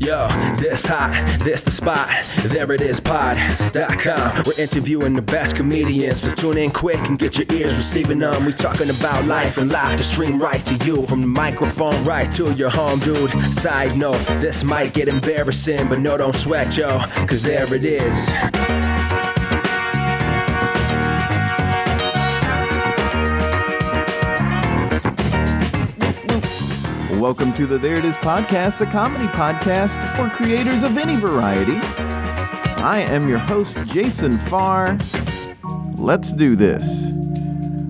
Yo, this hot, this the spot, there it is, pod.com. We're interviewing the best comedians, so tune in quick and get your ears receiving them. We talking about life and life to stream right to you, from the microphone right to your home, dude. Side note, this might get embarrassing, but no, don't sweat, yo, cause there it is. Welcome to the There It Is podcast, a comedy podcast for creators of any variety. I am your host, Jason Farr. Let's do this.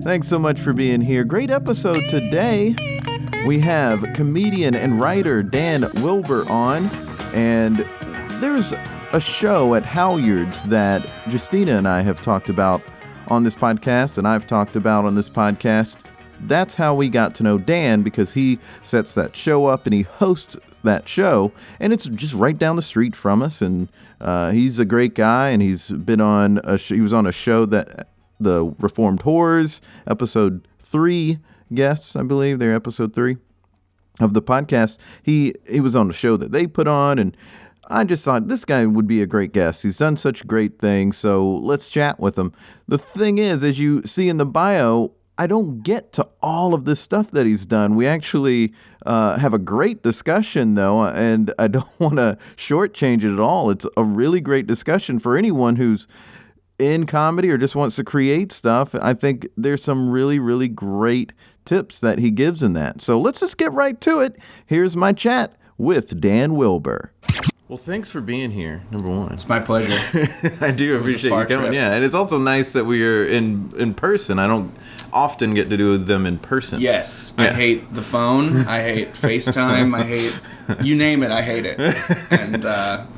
Thanks so much for being here. Great episode today. We have comedian and writer Dan Wilbur on, and there's a show at Halyards that Justina and I have talked about on this podcast, and I've talked about on this podcast. That's how we got to know Dan, because he sets that show up and he hosts that show, and it's just right down the street from us. And he's a great guy, and he's been on he was on a show that the Reformed Whores, episode 3 guests, I believe they're episode 3 of the podcast. He was on a show that they put on, and I just thought this guy would be a great guest. He's done such great things, so let's chat with him. The thing is, as you see in the bio, I don't get to all of this stuff that he's done. We actually have a great discussion, though, and I don't want to shortchange it at all. It's a really great discussion for anyone who's in comedy or just wants to create stuff. I think there's some really, really great tips that he gives in that. So let's just get right to it. Here's my chat with Dan Wilbur. Well, thanks for being here, number one. It's my pleasure. I do appreciate you coming. Trip. Yeah, and it's also nice that we are in person. I don't often get to do them in person. Yes. Yeah. I hate the phone. I hate FaceTime. I hate, you name it, I hate it. And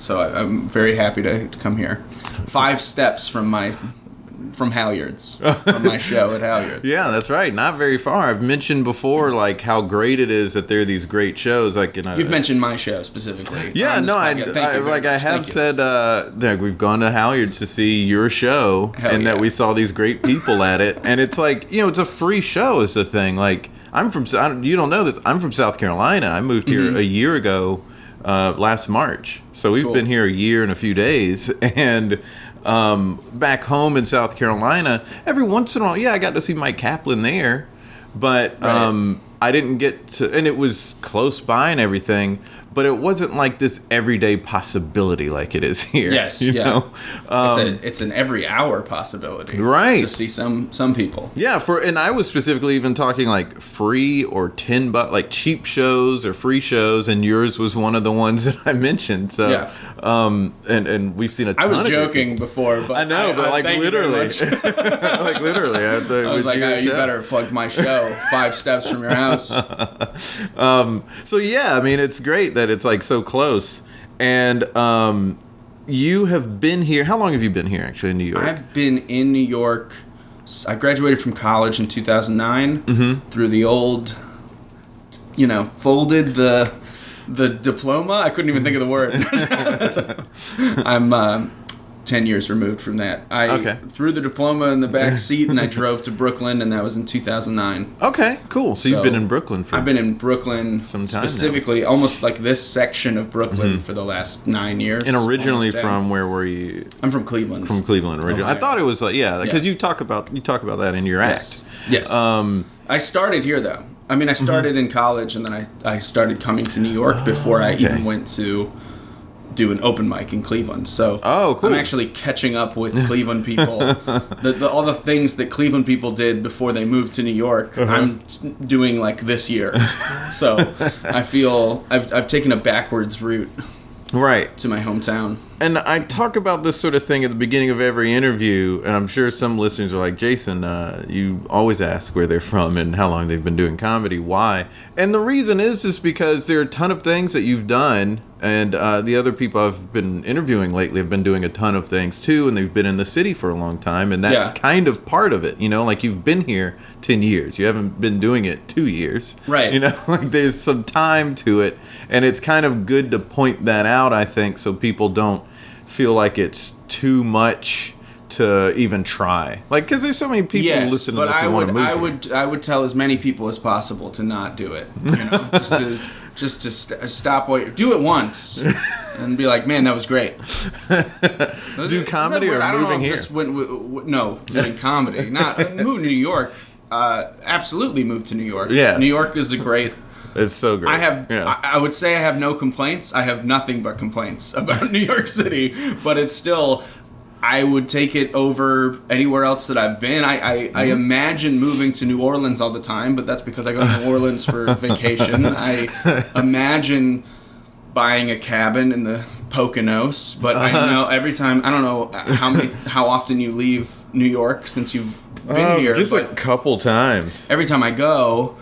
so I'm very happy to come here. 5 steps from Halyards, from my show at Halyards. Yeah, that's right. Not very far. I've mentioned before, like, how great it is that there are these great shows. Like, you've mentioned my show specifically. Yeah, no, I have said that we've gone to Halyards to see your show, that we saw these great people at it, and it's like, it's a free show is the thing. Like, you don't know this, I'm from South Carolina. I moved here a year ago, last March, so we've been here a year and a few days, and back home in South Carolina, every once in a while, I got to see Mike Kaplan there, but I didn't get to, and it was close by and everything, but it wasn't like this everyday possibility like it is here. Yes, you know? It's an every hour possibility, right? To see some people. Yeah, and I was specifically even talking like free or $10, like cheap shows or free shows, and yours was one of the ones that I mentioned. So, yeah. And we've seen a ton. I was joking before, but I know, but like literally, like literally, I was like, you better plug my show 5 steps from your house. So yeah, I mean, it's great that it's like so close. And you have been here. How long have you been here actually in New York? I've been in New York. I graduated from college in 2009 through the old, folded the diploma. I couldn't even think of the word. I'm 10 years removed from that. I threw the diploma in the back seat and I drove to Brooklyn, and that was in 2009. Okay, cool. So you've been in Brooklyn I've been in Brooklyn some time specifically, now. Almost like this section of Brooklyn for the last 9 years. And originally from where were you? I'm from Cleveland. From Cleveland originally. I thought it was like because you talk about that in your act. Yes. I started here though. I mean, I started in college, and then I started coming to New York before I even went to do an open mic in Cleveland. So cool. I'm actually catching up with Cleveland people. All the things that Cleveland people did before they moved to New York, I'm doing like this year. So I feel I've taken a backwards route to my hometown. And I talk about this sort of thing at the beginning of every interview, and I'm sure some listeners are like, Jason, you always ask where they're from and how long they've been doing comedy. Why? And the reason is just because there are a ton of things that you've done, and the other people I've been interviewing lately have been doing a ton of things too, and they've been in the city for a long time, and that's kind of part of it. Like you've been here 10 years. You haven't been doing it 2 years. Right. Like there's some time to it, and it's kind of good to point that out, I think, so people don't feel like it's too much to even try. Like, because there's so many people listen to this and want to move. I would tell as many people as possible to not do it. just to stop what you're... Do it once and be like, man, that was great. Do comedy or moving here? No, doing comedy. Not moving to New York. Absolutely move to New York. Yeah. New York is a great... It's so great. I would say I have no complaints. I have nothing but complaints about New York City, but it's still... I would take it over anywhere else that I've been. I imagine moving to New Orleans all the time, but that's because I go to New Orleans for vacation. I imagine buying a cabin in the Poconos, but I know every time, I don't know how often you leave New York since you've been here. Just a couple times. Every time I go,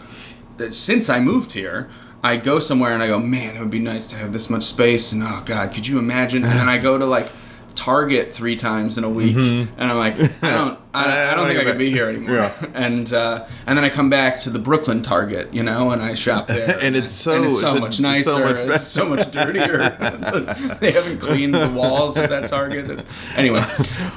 since I moved here, I go somewhere and I go, man, it would be nice to have this much space, and oh God, could you imagine? And then I go to like Target 3 times in a week, and I'm like, I don't think I could be here anymore. Yeah. And then I come back to the Brooklyn Target, and I shop there, and it's so much nicer, it's so much dirtier. They haven't cleaned the walls of that Target. Anyway,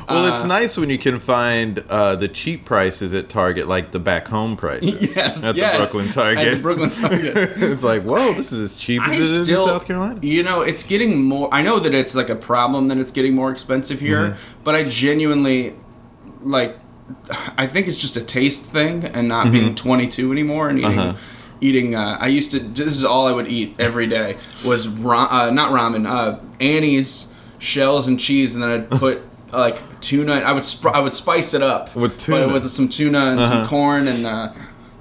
well, it's nice when you can find the cheap prices at Target, like the back home prices. At the Brooklyn Target. At the Brooklyn Target. It's like, whoa, this is as cheap as it is in South Carolina. It's getting more. I know that it's like a problem that it's getting more expensive here, but I genuinely I think it's just a taste thing and not being 22 anymore and eating I used to, this is all I would eat every day was not ramen, Annie's shells and cheese, and then I'd put like tuna. I would spice it up with tuna, with some tuna and some corn and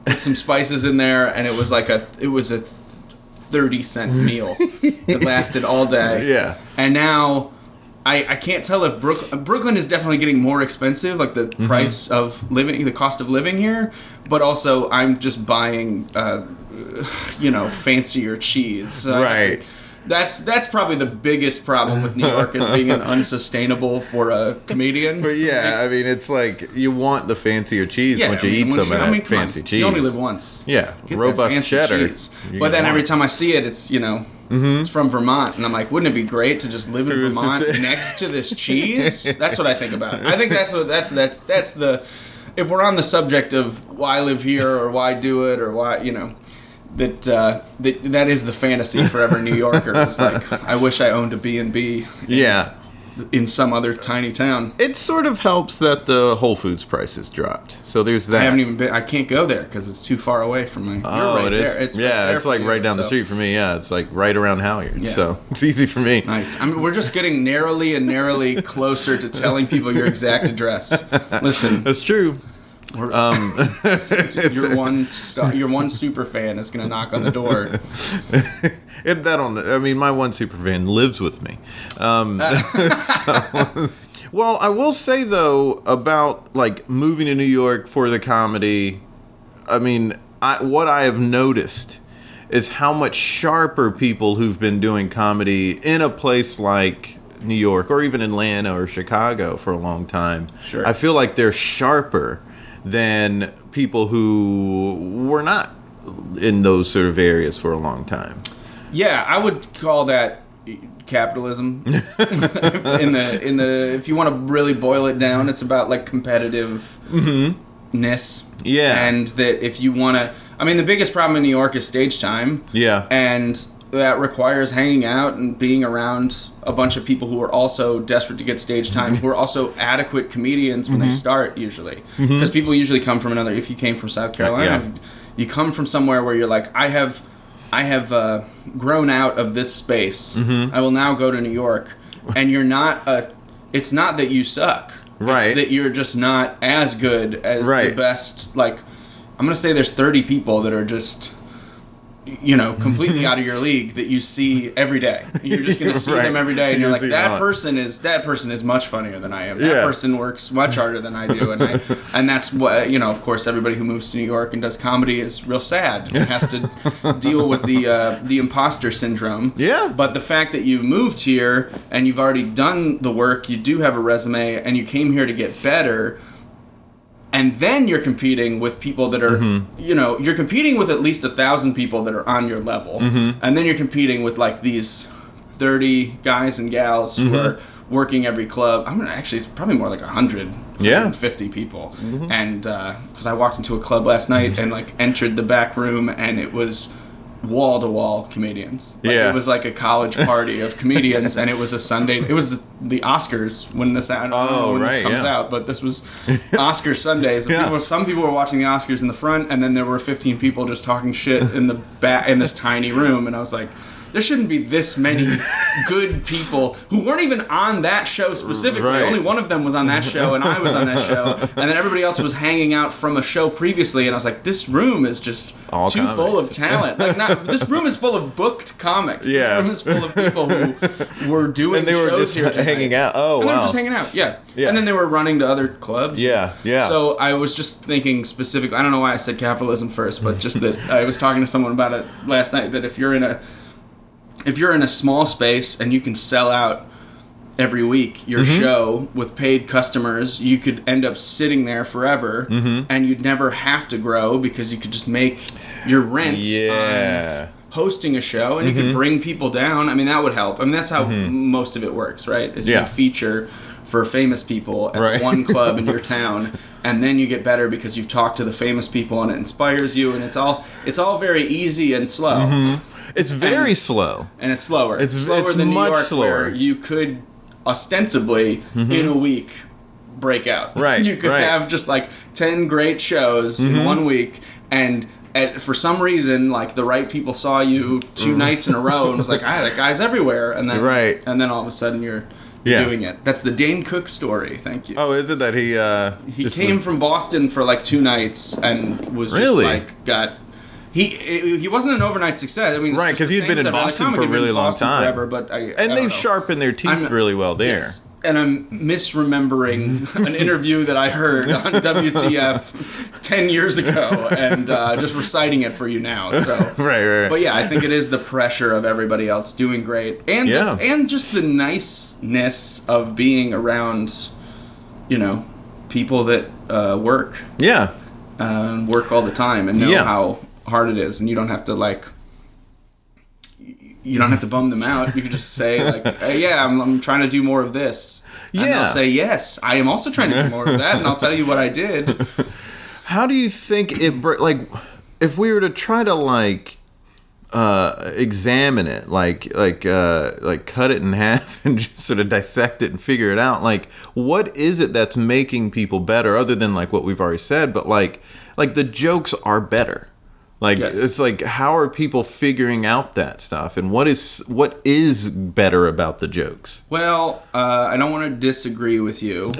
put some spices in there, and it was a 30-cent meal that lasted all day. Yeah. And now I can't tell if Brooklyn is definitely getting more expensive, like the price of living, the cost of living here, but also I'm just buying, fancier cheese. Right. That's probably the biggest problem with New York is being unsustainable for a comedian. But it's like you want the fancier cheese once you eat some of that fancy cheese. You only live once. Yeah, robust cheddar. Cheese. But then every time I see it, it's it's from Vermont, and I'm like, wouldn't it be great to just live in Vermont next to this cheese? That's what I think about. I think that's the. If we're on the subject of why live here or why do it or why that is the fantasy for every New Yorker. It's like, I wish I owned a B&B. In some other tiny town. It sort of helps that the Whole Foods prices dropped. So there's that. I haven't even been. I can't go there because it's too far away from my. Oh, you're right it is. There. It's it's like right down the street for me. Yeah, it's like right around Halyard. Yeah. So it's easy for me. Nice. I mean, we're just getting narrowly closer to telling people your exact address. Listen, that's true. Your one super fan is going to knock on the door. My one super fan lives with me. Well, I will say though about like moving to New York for the comedy. What I have noticed is how much sharper people who've been doing comedy in a place like New York or even Atlanta or Chicago for a long time. Sure. I feel like they're sharper than people who were not in those sort of areas for a long time. Yeah, I would call that capitalism. If you want to really boil it down, it's about like competitiveness. Yeah. And that if you want to, the biggest problem in New York is stage time. Yeah. And that requires hanging out and being around a bunch of people who are also desperate to get stage time, who are also adequate comedians when they start, usually. Because people usually come from if you came from South Carolina, you come from somewhere where you're like, I have grown out of this space. I will now go to New York. And you're not it's not that you suck. Right. It's that you're just not as good as the best. Like, I'm going to say there's 30 people that are just... completely out of your league that you see every day. You're just going to see them every day, and you're like, that person is much funnier than I am. That person works much harder than I do, and that's what Of course, everybody who moves to New York and does comedy is real sad. It has to deal with the imposter syndrome. Yeah. But the fact that you moved here and you've already done the work, you do have a resume, and you came here to get better. And then you're competing with people that are, you're competing with at least 1,000 people that are on your level. And then you're competing with like these 30 guys and gals who are working every club. It's probably more like 150 people. And because I walked into a club last night and like entered the back room, and it was wall-to-wall comedians. It was like a college party of comedians, and it was a Sunday. It was the Oscars when this I don't know when this comes out, but this was Oscar Sundays. Some people were watching the Oscars in the front, and then there were 15 people just talking shit in the back in this tiny room, and I was like, there shouldn't be this many good people who weren't even on that show specifically. Right. Only one of them was on that show, and I was on that show. And then everybody else was hanging out from a show previously, and I was like, this room is just too full of talent. This room is full of booked comics. Yeah. This room is full of people who were doing shows here tonight. And they were just hanging out. Oh, and they were just hanging out, yeah. And then they were running to other clubs. Yeah. So I was just thinking specifically, I don't know why I said capitalism first, but just that I was talking to someone about it last night, that if you're in a small space and you can sell out every week your show with paid customers, you could end up sitting there forever, and you'd never have to grow because you could just make your rent on hosting a show, and you could bring people down. I mean, that would help. I mean, that's how most of it works, right? Is you feature for famous people at one club in your town, and then you get better because you've talked to the famous people and it inspires you, and it's all very easy and slow. It's very slow. And it's slower. It's slower than New York, where you could ostensibly, in a week, break out. Right. You could have just like 10 great shows in 1 week, and for some reason, like, the right people saw you 2 nights in a row and was like, that guy's everywhere. And then, and then all of a sudden you're doing it. That's the Dane Cook story. Thank you. Oh, is it that he came from Boston for like 2 nights and was just like He wasn't an overnight success. I mean, right, because he'd been in Boston for a really long time. Forever, but they've sharpened their teeth really well there. Yes. And I'm misremembering an interview that I heard on WTF 10 years ago, and just reciting it for you now. So right. But yeah, I think it is the pressure of everybody else doing great, and and just the niceness of being around, people that work. Yeah. Work all the time and know how hard it is, and you don't have to bum them out. You can just say like, hey, I'm trying to do more of this, and they'll say, yes, I am also trying to do more of that, and I'll tell you what I did. How do you think it if we were to try to examine it, like cut it in half and just sort of dissect it and figure it out, like, what is it that's making people better, other than like what we've already said, but like the jokes are better. It's like, how are people figuring out that stuff, and what is better about the jokes? Well, I don't want to disagree with you.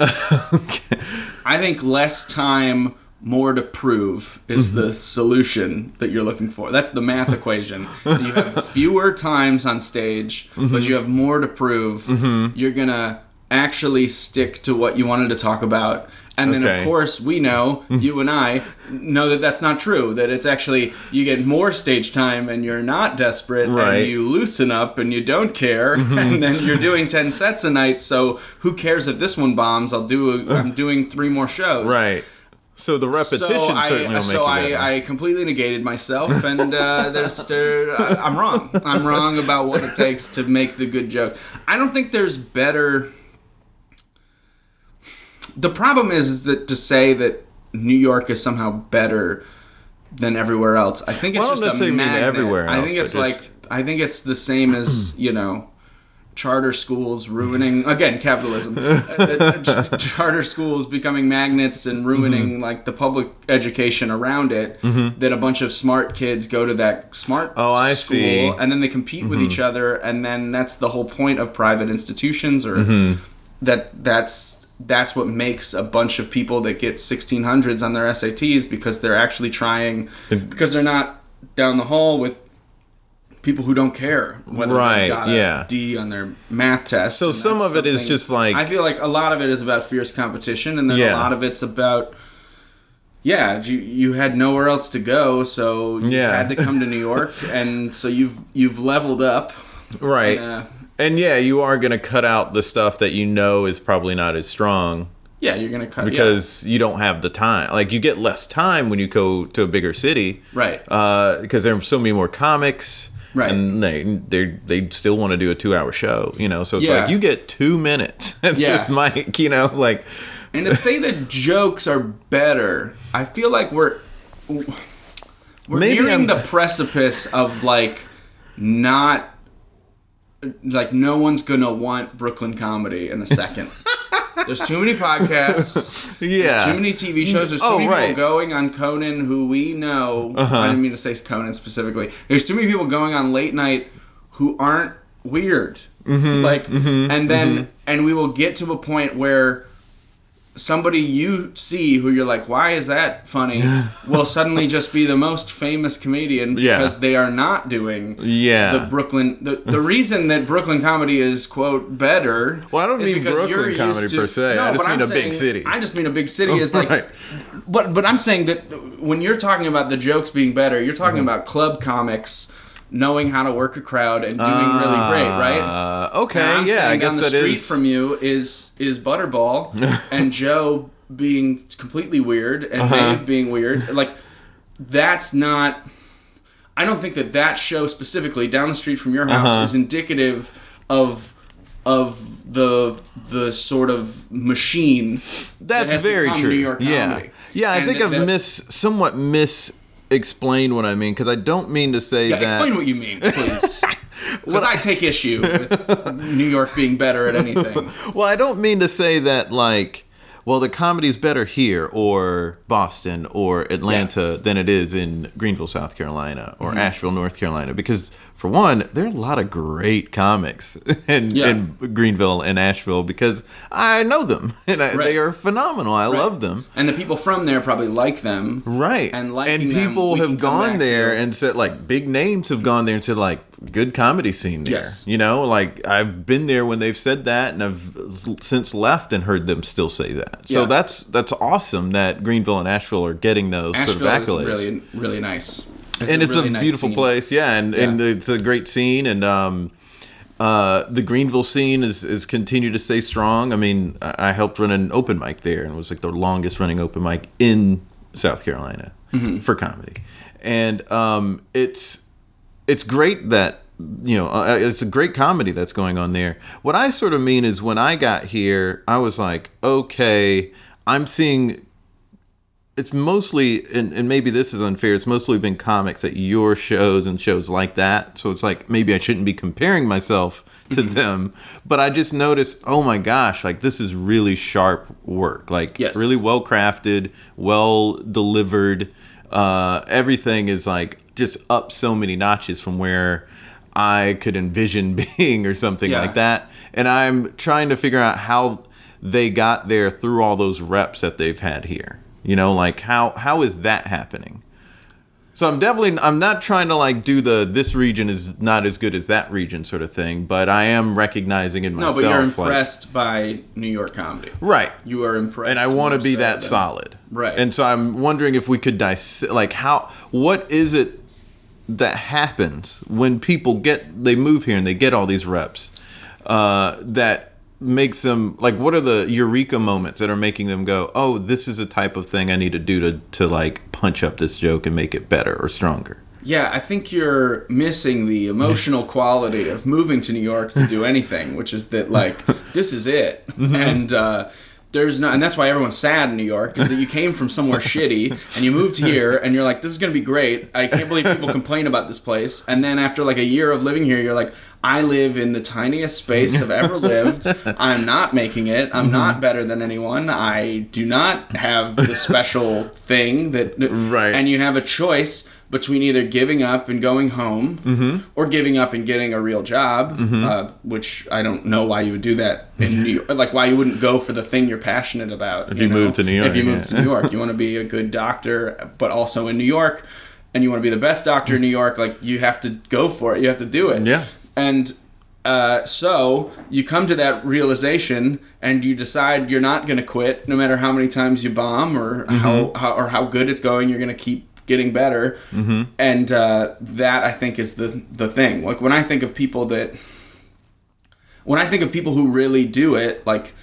Okay. I think less time, more to prove is the solution that you're looking for. That's the math equation. You have fewer times on stage, but you have more to prove. You're gonna actually stick to what you wanted to talk about. And then, of course, we know, you and I know that that's not true. That it's actually, you get more stage time and you're not desperate, and you loosen up and you don't care, and then you're doing 10 sets a night, so who cares if this one bombs? I'm doing 3 more shows. Right. So the repetition certainly will make you better. I completely negated myself, and I'm wrong. I'm wrong about what it takes to make the good joke. I don't think there's better... The problem is that to say that New York is somehow better than everywhere else, I think it's just a magnet. Everywhere else, I think it's the same as, charter schools ruining, again, capitalism. Charter schools becoming magnets and ruining like the public education around it. That a bunch of smart kids go to that smart school, and then they compete with each other, and then that's the whole point of private institutions, or that's what makes a bunch of people that get 1600s on their SATs, because they're actually trying, because they're not down the hall with people who don't care whether they got a D on their math test. So some of it is just like... I feel like a lot of it is about fierce competition, and then a lot of it's about... if you had nowhere else to go, so you had to come to New York, and so you've leveled up. Right. And you are going to cut out the stuff that is probably not as strong. Yeah, you're going to cut because you don't have the time. Like, you get less time when you go to a bigger city. Right. Because there are so many more comics. Right. And they still want to do a 2-hour show, So it's like, you get 2 minutes at this mic, like... And to say that jokes are better, I feel like we're We're nearing the precipice of like not like no one's gonna want Brooklyn comedy in a second. There's too many podcasts. There's too many TV shows. There's too many people going on Conan who we know. I didn't mean to say Conan specifically. There's too many people going on late night who aren't weird. And we will get to a point where somebody you see who you're like, why is that funny, will suddenly just be the most famous comedian because they are not doing the Brooklyn. The reason that Brooklyn comedy is, quote, better. Well, I don't mean Brooklyn comedy per se. I just mean a big city. I just mean a big city is like. But I'm saying that when you're talking about the jokes being better, you're talking about club comics knowing how to work a crowd and doing really great, right? Okay, I guess down the street from you is Butterball and Joe being completely weird and Dave being weird. Like, that's not... I don't think that show specifically down the street from your house is indicative of the sort of machine that's that has very become true. New York comedy. Yeah, I think I've somewhat explain what I mean, because I don't mean to say that... explain what you mean, please. Because I take issue with New York being better at anything. Well, I don't mean to say that, like, well, the comedy's better here, or Boston, or Atlanta than it is in Greenville, South Carolina, or Asheville, North Carolina. Because, for one, there are a lot of great comics in Greenville and Asheville, because I know them, and they are phenomenal. I love them. And the people from there probably like them. Right. And people have gone there and said, like, big names have gone there and said, like, good comedy scene there. Yes. You know, like, I've been there when they've said that, and I've since left and heard them still say that. So that's awesome that Greenville and Asheville are getting those sort of accolades. Asheville is really, really nice. It's a beautiful place, and it's a great scene, and the Greenville scene is continued to stay strong. I mean, I helped run an open mic there, and it was like the longest running open mic in South Carolina for comedy. And it's great that, you know, it's a great comedy that's going on there. What I sort of mean is when I got here, I was like, okay, I'm seeing... It's mostly, and maybe this is unfair, it's mostly been comics at your shows and shows like that. So it's like, maybe I shouldn't be comparing myself to them. But I just noticed, oh my gosh, like this is really sharp work. Like really well crafted, well delivered. Everything is like just up so many notches from where I could envision being or something like that. And I'm trying to figure out how they got there through all those reps that they've had here. You know, like how is that happening? So I'm not trying to like do this region is not as good as that region sort of thing, but I am recognizing in myself. No, but you're impressed by New York comedy. Right. You are impressed. And I want to be that solid. Right. And so I'm wondering if we could dissect, like what is it that happens when people they move here and they get all these reps that makes them, like, what are the eureka moments that are making them go, oh, this is a type of thing I need to do to like punch up this joke and make it better or stronger? Yeah, I think you're missing the emotional quality of moving to New York to do anything, which is that, like, this is it. And and that's why everyone's sad in New York, is that you came from somewhere shitty and you moved here and you're like, this is going to be great. I can't believe people complain about this place. And then after like a year of living here, you're like, I live in the tiniest space I've ever lived. I'm not making it. I'm not better than anyone. I do not have the special thing that... Right. And you have a choice between either giving up and going home or giving up and getting a real job, which I don't know why you would do that in New York. Like, why you wouldn't go for the thing you're passionate about. If you move to New York. If you move to New York. You want to be a good doctor, but also in New York, and you want to be the best doctor in New York, like, you have to go for it. You have to do it. Yeah. And so you come to that realization and you decide you're not going to quit no matter how many times you bomb or how good it's going. You're going to keep getting better. And that, I think, is the thing. Like, when I think of people who really do it, like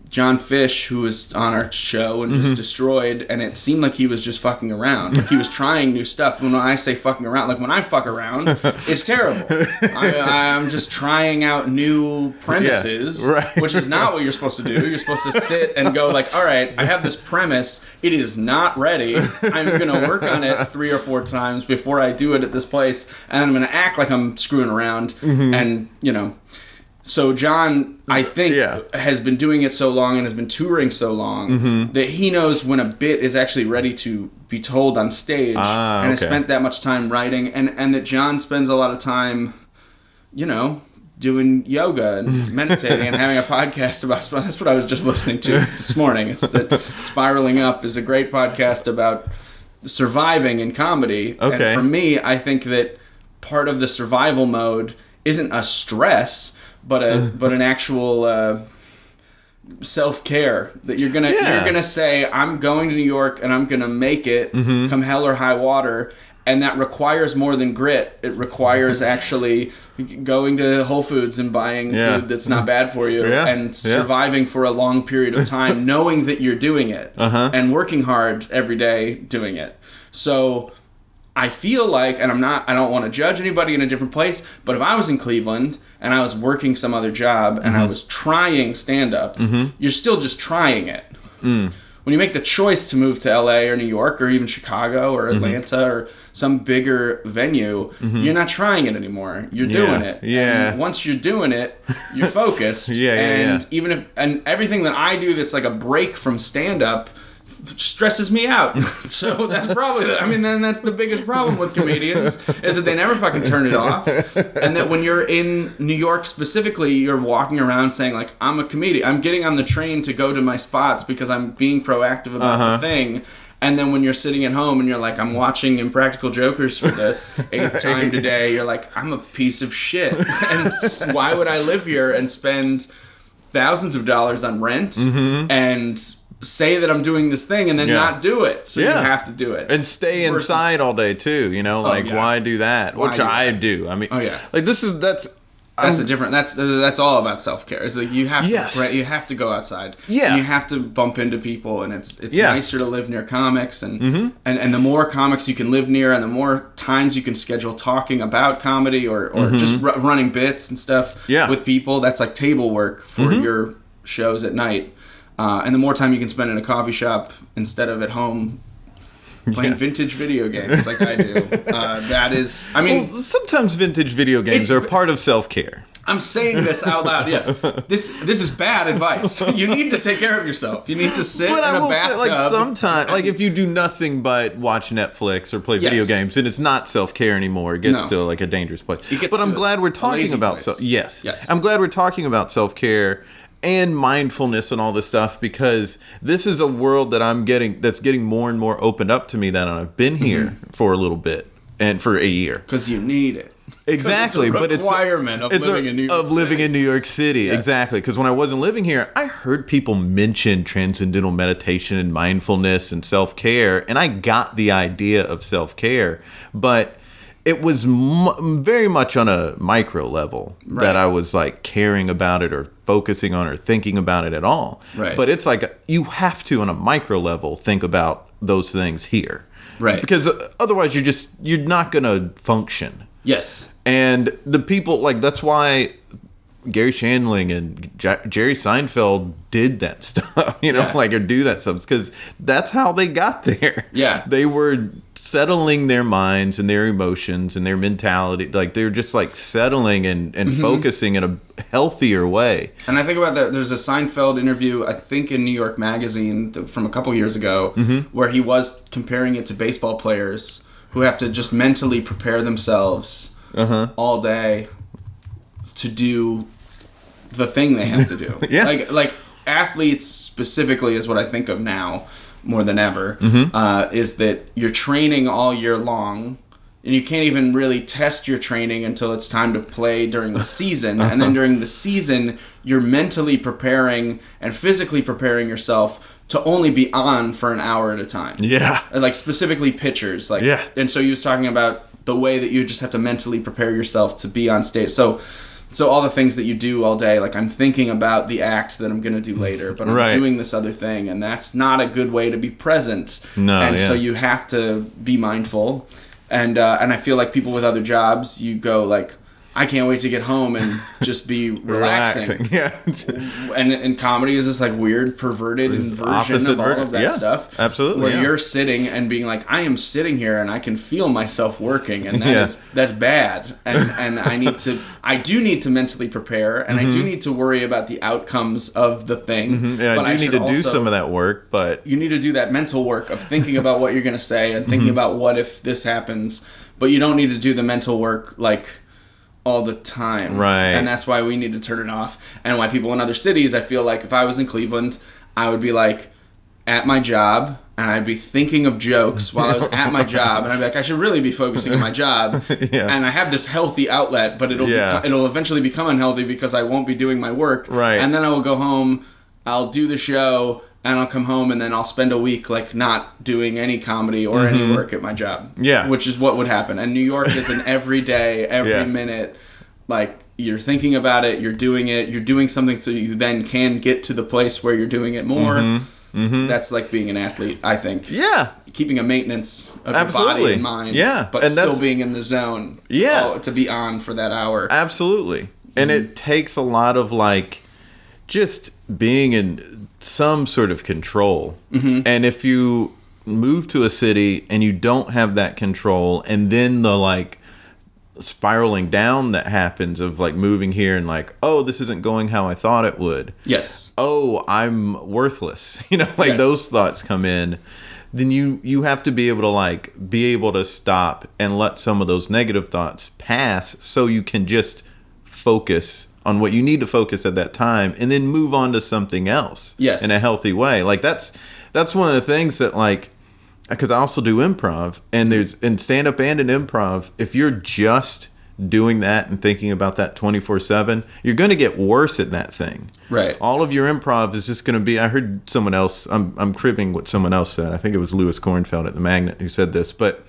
John Fish, who was on our show and just destroyed, and it seemed like he was just fucking around. Like he was trying new stuff. When I say fucking around, like when I fuck around, it's terrible. I'm just trying out new premises, which is not what you're supposed to do. You're supposed to sit and go like, all right, I have this premise. It is not ready. I'm going to work on it 3 or 4 times before I do it at this place, and I'm going to act like I'm screwing around, and, you know. So John, I think, has been doing it so long and has been touring so long that he knows when a bit is actually ready to be told on stage and has spent that much time writing, and that John spends a lot of time, you know, doing yoga and meditating and having a podcast about. That's what I was just listening to this morning. It's that Spiraling Up is a great podcast about surviving in comedy. Okay. And for me, I think that part of the survival mode isn't a stress, but an actual self-care that you're gonna say, I'm going to New York and I'm gonna make it come hell or high water, and that requires more than grit. It requires actually going to Whole Foods and buying food that's not bad for you and surviving for a long period of time, knowing that you're doing it and working hard every day doing it. So I feel like, and I don't want to judge anybody in a different place, but if I was in Cleveland and I was working some other job and I was trying stand-up, you're still just trying it. When you make the choice to move to LA or New York or even Chicago or Atlanta or some bigger venue, you're not trying it anymore. You're doing it. Yeah. And once you're doing it, you're focused. Even if everything that I do that's like a break from stand-up stresses me out. So that's probably, then that's the biggest problem with comedians, is that they never fucking turn it off. And that when you're in New York specifically, you're walking around saying like, I'm a comedian. I'm getting on the train to go to my spots because I'm being proactive about the thing. And then when you're sitting at home and you're like, I'm watching Impractical Jokers for the 8th time today, you're like, I'm a piece of shit. And why would I live here and spend thousands of dollars on rent and say that I'm doing this thing and then not do it. So you have to do it. And stay inside all day too, you know, like why do that? Which I do. I mean, like that's a different, that's all about self-care. It's like you have to, you have to go outside. Yeah. You have to bump into people, and it's nicer to live near comics, and the more comics you can live near and the more times you can schedule talking about comedy or just running bits and stuff with people, that's like table work for your shows at night. And the more time you can spend in a coffee shop instead of at home playing vintage video games like I do. That is, sometimes vintage video games are part of self-care. I'm saying this out loud, yes. This is bad advice. You need to take care of yourself. You need to sit in a bathtub. Say, like, sometimes, like, if you do nothing but watch Netflix or play video games, then it's not self-care anymore. It gets to, like, a dangerous place. But I'm glad we're talking about I'm glad we're talking about self-care and mindfulness and all this stuff, because this is a world that that's getting more and more opened up to me, that I've been here for a little bit and for a year. Because you need it. Exactly, but it's a requirement of living in New York City. Living in New York City, yes. Exactly. Because when I wasn't living here, I heard people mention transcendental meditation and mindfulness and self-care, and I got the idea of self-care, but it was very much on a micro level that I was like caring about it or focusing on or thinking about it at all. Right. But it's like you have to, on a micro level, think about those things here. Right. Because otherwise you're not going to function. Yes. And the people, like, that's why Gary Shandling and Jerry Seinfeld did that stuff, or do that stuff, because that's how they got there. Yeah. They were settling their minds and their emotions and their mentality. Like, they're just like settling and focusing in a healthier way. And I think about that. There's a Seinfeld interview, I think in New York Magazine from a couple years ago, where he was comparing it to baseball players who have to just mentally prepare themselves all day to do the thing they have to do. Like athletes specifically is what I think of now more than ever, is that you're training all year long, and you can't even really test your training until it's time to play during the season. And then during the season, you're mentally preparing and physically preparing yourself to only be on for an hour at a time. Yeah. Like, specifically pitchers. Like, yeah. And so he was talking about the way that you just have to mentally prepare yourself to be on stage. So So all the things that you do all day, like I'm thinking about the act that I'm going to do later, but I'm doing this other thing, and that's not a good way to be present. No, and so you have to be mindful. And I feel like people with other jobs, you go like, I can't wait to get home and just be relaxing. Yeah. And comedy is this like weird perverted version of all of that stuff. Absolutely. Where you're sitting and being like, I am sitting here and I can feel myself working, and that's bad. And I do need to mentally prepare, and I do need to worry about the outcomes of the thing. Yeah, but I do need to do some of that work, but you need to do that mental work of thinking about what you're going to say and thinking about what if this happens. But you don't need to do the mental work like all the time. Right. And that's why we need to turn it off. And why people in other cities, I feel like if I was in Cleveland, I would be like at my job and I'd be thinking of jokes while I was at my job, and I'd be like, I should really be focusing on my job. And I have this healthy outlet, but it'll eventually become unhealthy because I won't be doing my work. Right. And then I will go home, I'll do the show, and I'll come home, and then I'll spend a week like not doing any comedy or any work at my job. Yeah. Which is what would happen. And New York is an every day, every minute, like you're thinking about it, you're doing something so you then can get to the place where you're doing it more. That's like being an athlete, I think. Yeah. Keeping a maintenance of your body and mind. Yeah. But still being in the zone. Yeah. To be on for that hour. Absolutely. And it takes a lot of like just being in some sort of control. And if you move to a city and you don't have that control, and then the like spiraling down that happens of like moving here and like, oh, this isn't going how I thought it would. Yes. Oh, I'm worthless. Those thoughts come in. Then you have to be able to stop and let some of those negative thoughts pass so you can just focus on what you need to focus at that time, and then move on to something else. Yes. In a healthy way. Like that's one of the things that like, because I also do improv, and there's in stand up and in improv, if you're just doing that and thinking about that 24/7, you're going to get worse at that thing. Right. All of your improv is just going to be, I heard someone else, I'm cribbing what someone else said. I think it was Louis Kornfeld at the Magnet who said this, but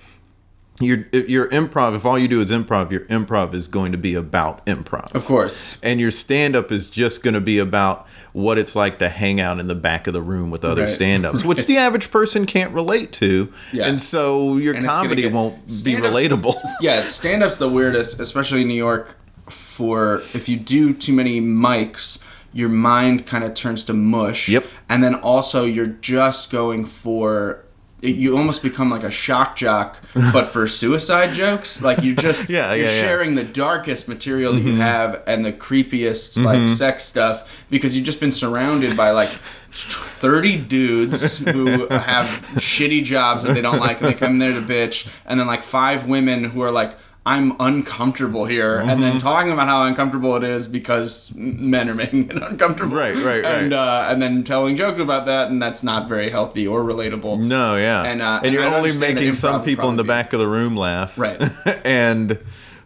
your improv, if all you do is improv, your improv is going to be about improv. Of course. And your stand-up is just going to be about what it's like to hang out in the back of the room with other stand-ups, which the average person can't relate to. Yeah. And so your comedy won't be relatable. Yeah, stand-up's the weirdest, especially in New York, for if you do too many mics, your mind kind of turns to mush. Yep. And then also you're just going for... You almost become like a shock jock, but for suicide jokes. Like you're just you're sharing the darkest material that you have and the creepiest like sex stuff, because you've just been surrounded by like 30 dudes who have shitty jobs that they don't like, and they come there to bitch, and then like 5 women who are like, I'm uncomfortable here, and then talking about how uncomfortable it is because men are making it uncomfortable. Right. And then telling jokes about that, and that's not very healthy or relatable. No, yeah. And you're only making some people in the back of the room laugh. Right. And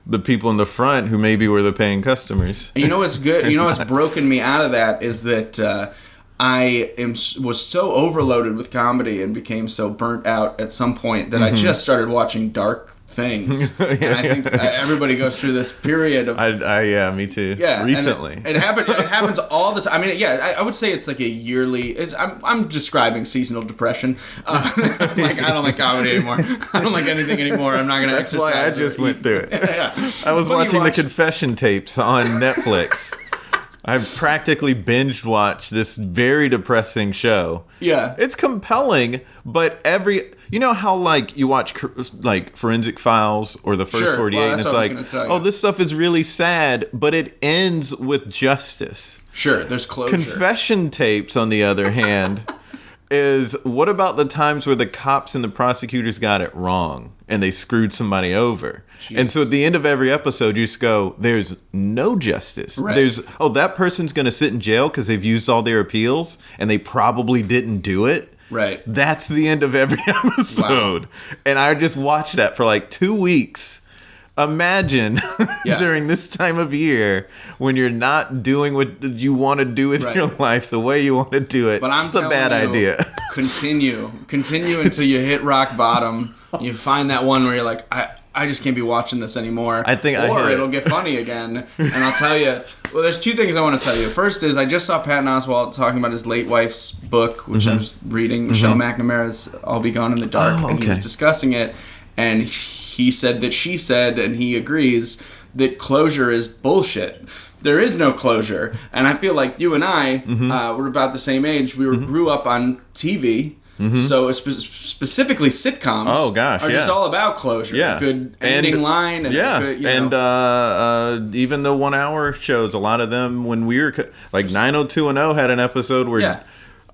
the people in the front who maybe were the paying customers. And you know what's good? You know what's broken me out of that is that I was so overloaded with comedy and became so burnt out at some point that I just started watching dark things. And I think everybody goes through this period of... yeah, me too. Yeah. Recently. It happens all the time. I mean, I would say it's like a yearly... I'm describing seasonal depression. Like, I don't like comedy anymore. I don't like anything anymore. I'm not going to exercise. That's why I just went through it. Yeah. I was watching the confession tapes on Netflix. I've practically binge watched this very depressing show. Yeah. It's compelling, but you know how like you watch like Forensic Files or The First 48 and it's like, oh, this stuff is really sad, but it ends with justice. Sure, there's closure. Confession tapes, on the other hand, is what about the times where the cops and the prosecutors got it wrong and they screwed somebody over? Jeez. And so at the end of every episode, you just go, there's no justice. Right. That person's going to sit in jail because they've used all their appeals and they probably didn't do it. Right. That's the end of every episode. Wow. And I just watched that for like 2 weeks. Imagine during this time of year when you're not doing what you want to do with your life the way you want to do it. But it's a bad idea. Continue until you hit rock bottom. You find that one where you're like, I just can't be watching this anymore. Or it'll get funny again. And I'll tell you, well, there's two things I want to tell you. First is I just saw Patton Oswalt talking about his late wife's book, which I was reading, Michelle McNamara's I'll Be Gone in the Dark, and he was discussing it, and he said that she said, and he agrees, that closure is bullshit. There is no closure. And I feel like you and I, we're about the same age. We grew up on TV. So specifically sitcoms are just all about closure. Yeah. Good ending line. And good, and even the 1 hour shows, a lot of them, when we were, like 90210 had an episode where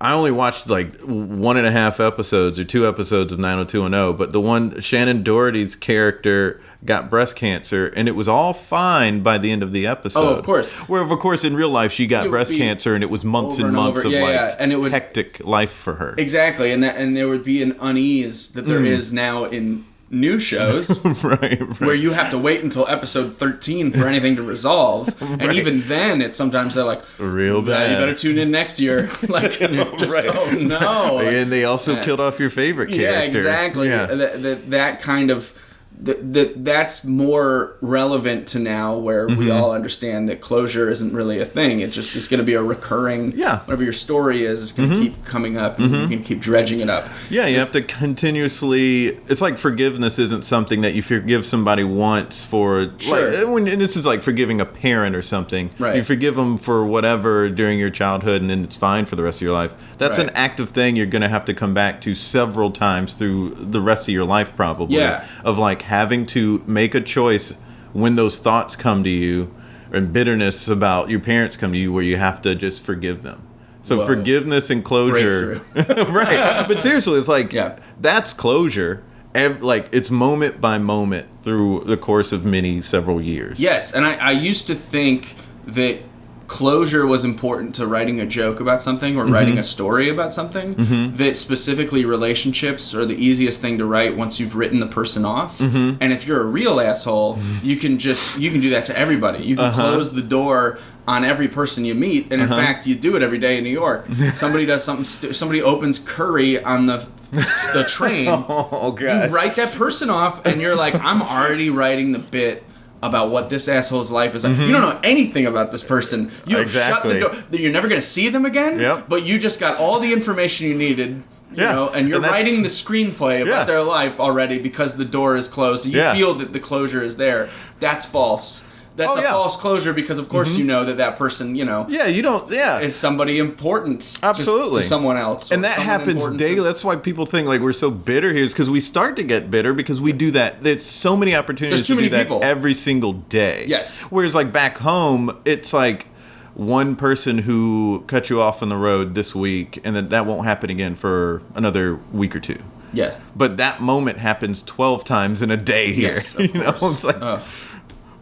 I only watched like 1.5 episodes or 2 episodes of 90210, but the one, Shannon Doherty's character got breast cancer, and it was all fine by the end of the episode. Oh, of course. Where, of course, in real life, she got breast cancer, and it was months and months of and it was hectic life for her. Exactly, and there would be an unease that there is now in new shows, right, where you have to wait until episode 13 for anything to resolve, and even then, it's sometimes they're like, real bad. You better tune in next year. Like, oh no! And they also killed off your favorite character. Yeah, exactly. Yeah. That kind of. That's more relevant to now, where we all understand that closure isn't really a thing. It just is going to be a recurring. Whatever your story is, it's going to keep coming up, and you can keep dredging it up. Yeah, you have to continuously. It's like forgiveness isn't something that you forgive somebody once for. Sure. Like, and this is like forgiving a parent or something. Right. You forgive them for whatever during your childhood, and then it's fine for the rest of your life. That's an active thing you're going to have to come back to several times through the rest of your life, probably. Yeah. Of like having to make a choice when those thoughts come to you, and bitterness about your parents come to you, where you have to just forgive them. So forgiveness and closure. Right. But seriously, it's like, that's closure. And like, it's moment by moment through the course of several years. Yes, and I used to think that closure was important to writing a joke about something, or writing a story about something, that specifically relationships are the easiest thing to write once you've written the person off. And if you're a real asshole, you can do that to everybody. You can close the door on every person you meet, and in fact, you do it every day in New York. Somebody does something. Somebody opens curry on the train. Oh, God. You write that person off, and you're like, I'm already writing the bit about what this asshole's life is like. You don't know anything about this person. You have shut the door. You're never going to see them again, but you just got all the information you needed, you know, and you're writing the screenplay about their life already because the door is closed. You feel that the closure is there. That's false. That's a false closure, because of course you know that person, you know, is somebody important to someone else. And that happens daily. That's why people think like we're so bitter here, is because we start to get bitter because we do that. There's so many opportunities to do that every single day. Yes. Whereas like back home, it's like one person who cut you off on the road this week, and then that won't happen again for another week or two. Yeah. But that moment happens 12 times in a day here. Yes, of course. It's like...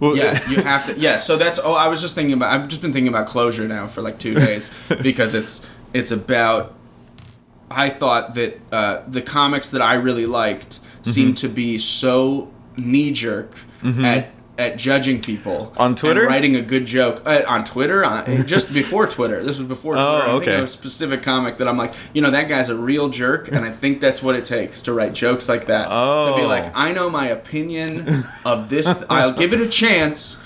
Well, you have to. Yeah, so that's. I was just thinking about. I've just been thinking about closure now for like 2 days because it's about. I thought that the comics that I really liked seemed to be so knee jerk at judging people on Twitter, and writing a good joke on Twitter. Just before Twitter, this was before Twitter. I think of a specific comic that I'm like, that guy's a real jerk, and I think that's what it takes to write jokes like that. To be like, I know my opinion of this. I'll give it a chance.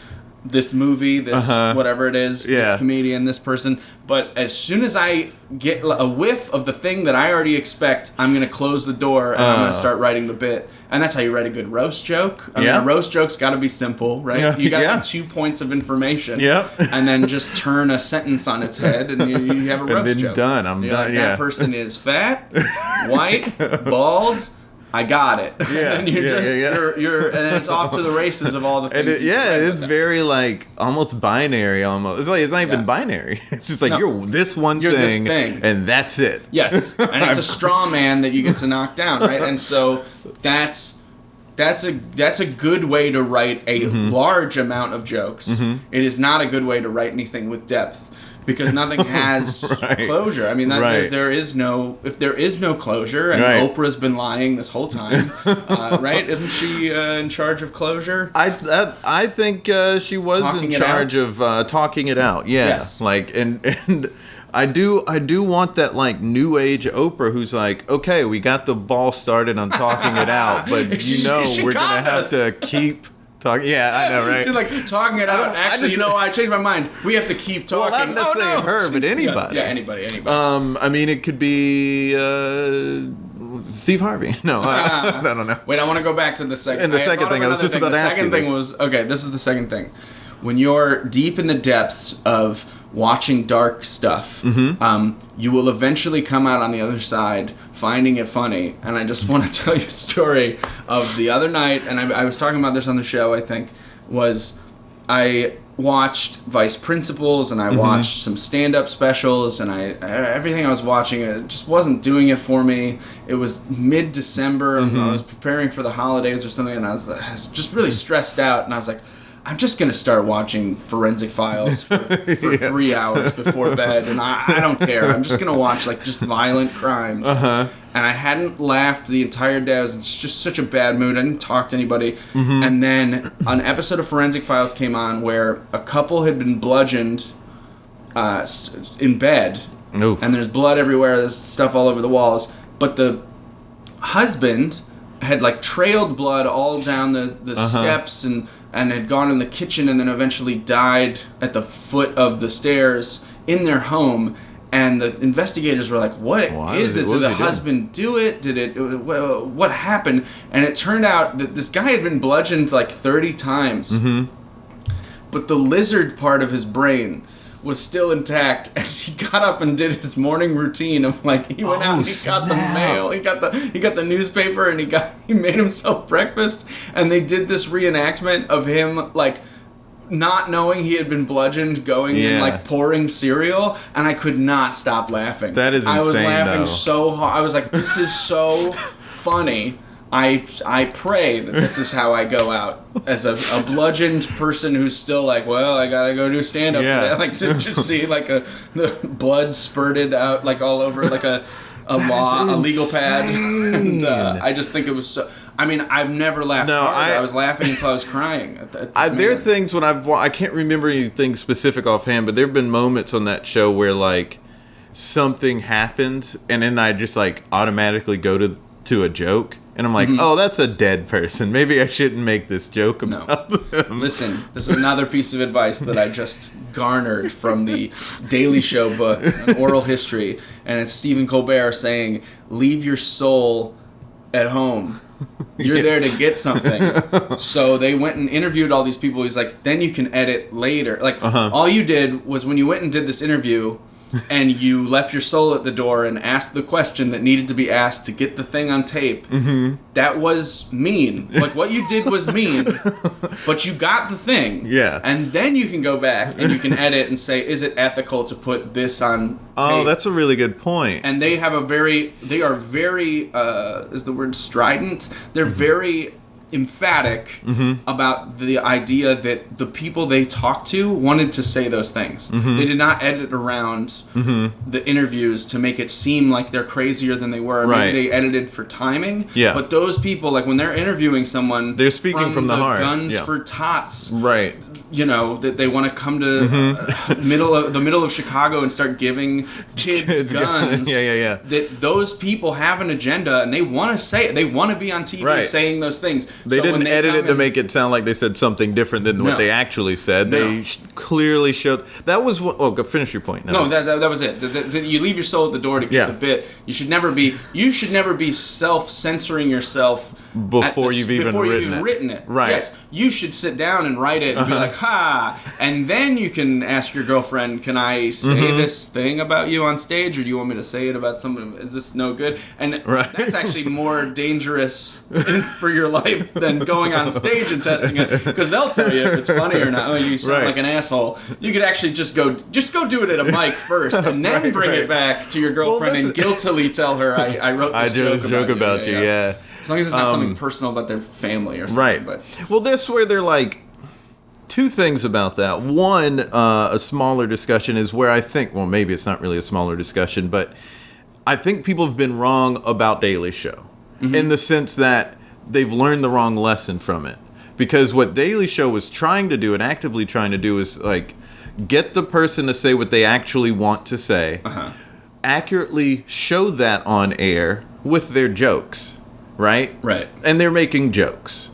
This movie, this whatever it is, this comedian, this person. But as soon as I get a whiff of the thing that I already expect, I'm going to close the door and I'm going to start writing the bit. And that's how you write a good roast joke. I mean, a roast joke's got to be simple, right? Yeah. You got like 2 points of information. And then just turn a sentence on its head and you have a roast joke. Done. I'm done. Like, that person is fat, white, bald. I got it. Yeah. And you're and then it's off to the races of all the things. And it is very like almost binary. Almost it's not even binary. It's just like you're this thing, and that's it. Yes, and it's a straw man that you get to knock down, right? And so that's a good way to write a large amount of jokes. It is not a good way to write anything with depth. Because nothing has closure. I mean, if there is no closure, and Oprah's been lying this whole time, right? Isn't she in charge of closure? I think she was in charge of talking it out. Yeah. Yes. Like and I do want that like new age Oprah who's like, okay, we got the ball started on talking it out, but we're gonna have to keep talking. Yeah, I know, right? She's like talking it out. Actually, I changed my mind. We have to keep talking. Well, not necessarily her, but anybody. Yeah, anybody. I mean, it could be Steve Harvey. No, I don't know. Wait, I want to go back to the second. And the second thing, I was just about to ask you. The second thing was this is the second thing. When you're deep in the depths of watching dark stuff, you will eventually come out on the other side finding it funny. And I just want to tell you a story of the other night, and I was talking about this on the show, I think, was I watched Vice Principals, and I watched some stand-up specials, and everything I was watching, it just wasn't doing it for me. It was mid-December, and I was preparing for the holidays or something, and I was just really stressed out, and I was like, I'm just going to start watching Forensic Files for 3 hours before bed, and I don't care. I'm just going to watch, like, just violent crimes. And I hadn't laughed the entire day. I was just such a bad mood. I didn't talk to anybody. And then an episode of Forensic Files came on where a couple had been bludgeoned in bed. Oof. And there's blood everywhere. There's stuff all over the walls. But the husband had, like, trailed blood all down the steps and had gone in the kitchen and then eventually died at the foot of the stairs in their home. And the investigators were like, what is this? Did the husband do it? What happened? And it turned out that this guy had been bludgeoned like 30 times. But the lizard part of his brain was still intact, and he got up and did his morning routine of like he went out and he got the mail, he got the newspaper, and he made himself breakfast, and they did this reenactment of him like not knowing he had been bludgeoned, going and like pouring cereal, and I could not stop laughing. That is insane. I was laughing so hard. I was like, this is so funny. I pray that this is how I go out as a bludgeoned person who's still like, well, I gotta go do stand up today. Like to just see like the blood spurted out like all over like a legal pad, and I just think it was so. I mean, I've never laughed hard. I was laughing until I was crying. There are things when I can't remember anything specific offhand, but there have been moments on that show where like something happens, and then I just like automatically go to a joke. And I'm like, oh, that's a dead person. Maybe I shouldn't make this joke about them. Listen, this is another piece of advice that I just garnered from the Daily Show book, An Oral History. And it's Stephen Colbert saying, leave your soul at home. You're there to get something. So they went and interviewed all these people. He's like, then you can edit later. Like, all you did was when you went and did this interview, and you left your soul at the door and asked the question that needed to be asked to get the thing on tape, that was mean. Like, what you did was mean, but you got the thing. Yeah. And then you can go back and you can edit and say, is it ethical to put this on tape? Oh, that's a really good point. And they are very, is the word strident? They're very emphatic about the idea that the people they talked to wanted to say those things. They did not edit around the interviews to make it seem like they're crazier than they were. Right. Maybe they edited for timing. Yeah. But those people, like when they're interviewing someone, they're speaking from the heart. Guns for Tots. Right. You know, that they want to come to the middle of Chicago and start giving kids guns. Yeah. That those people have an agenda and they want to say it. They want to be on TV saying those things. They didn't edit it to make it sound like they said something different than what they actually said. They clearly showed. That was what. Oh, go finish your point. No, that was it. You leave your soul at the door to get the bit. You should never be self-censoring yourself before you've even written it. Right. Yes. You should sit down and write it and be like, ha. And then you can ask your girlfriend, can I say this thing about you on stage, or do you want me to say it about someone? Is this no good? And that's actually more dangerous for your life than going on stage and testing it, because they'll tell you if it's funny or not. Oh, you sound like an asshole. You could actually just go do it at a mic first, and then bring it back to your girlfriend and guiltily tell her, I wrote this joke about you. Yeah. As long as it's not something personal about their family or something. Right. But well, that's where they're like, two things about that. One, a smaller discussion is where I think, well, maybe it's not really a smaller discussion, but I think people have been wrong about Daily Show in the sense that they've learned the wrong lesson from it. Because what Daily Show was trying to do and actively trying to do is like get the person to say what they actually want to say, accurately show that on air with their jokes, right? Right. And they're making jokes.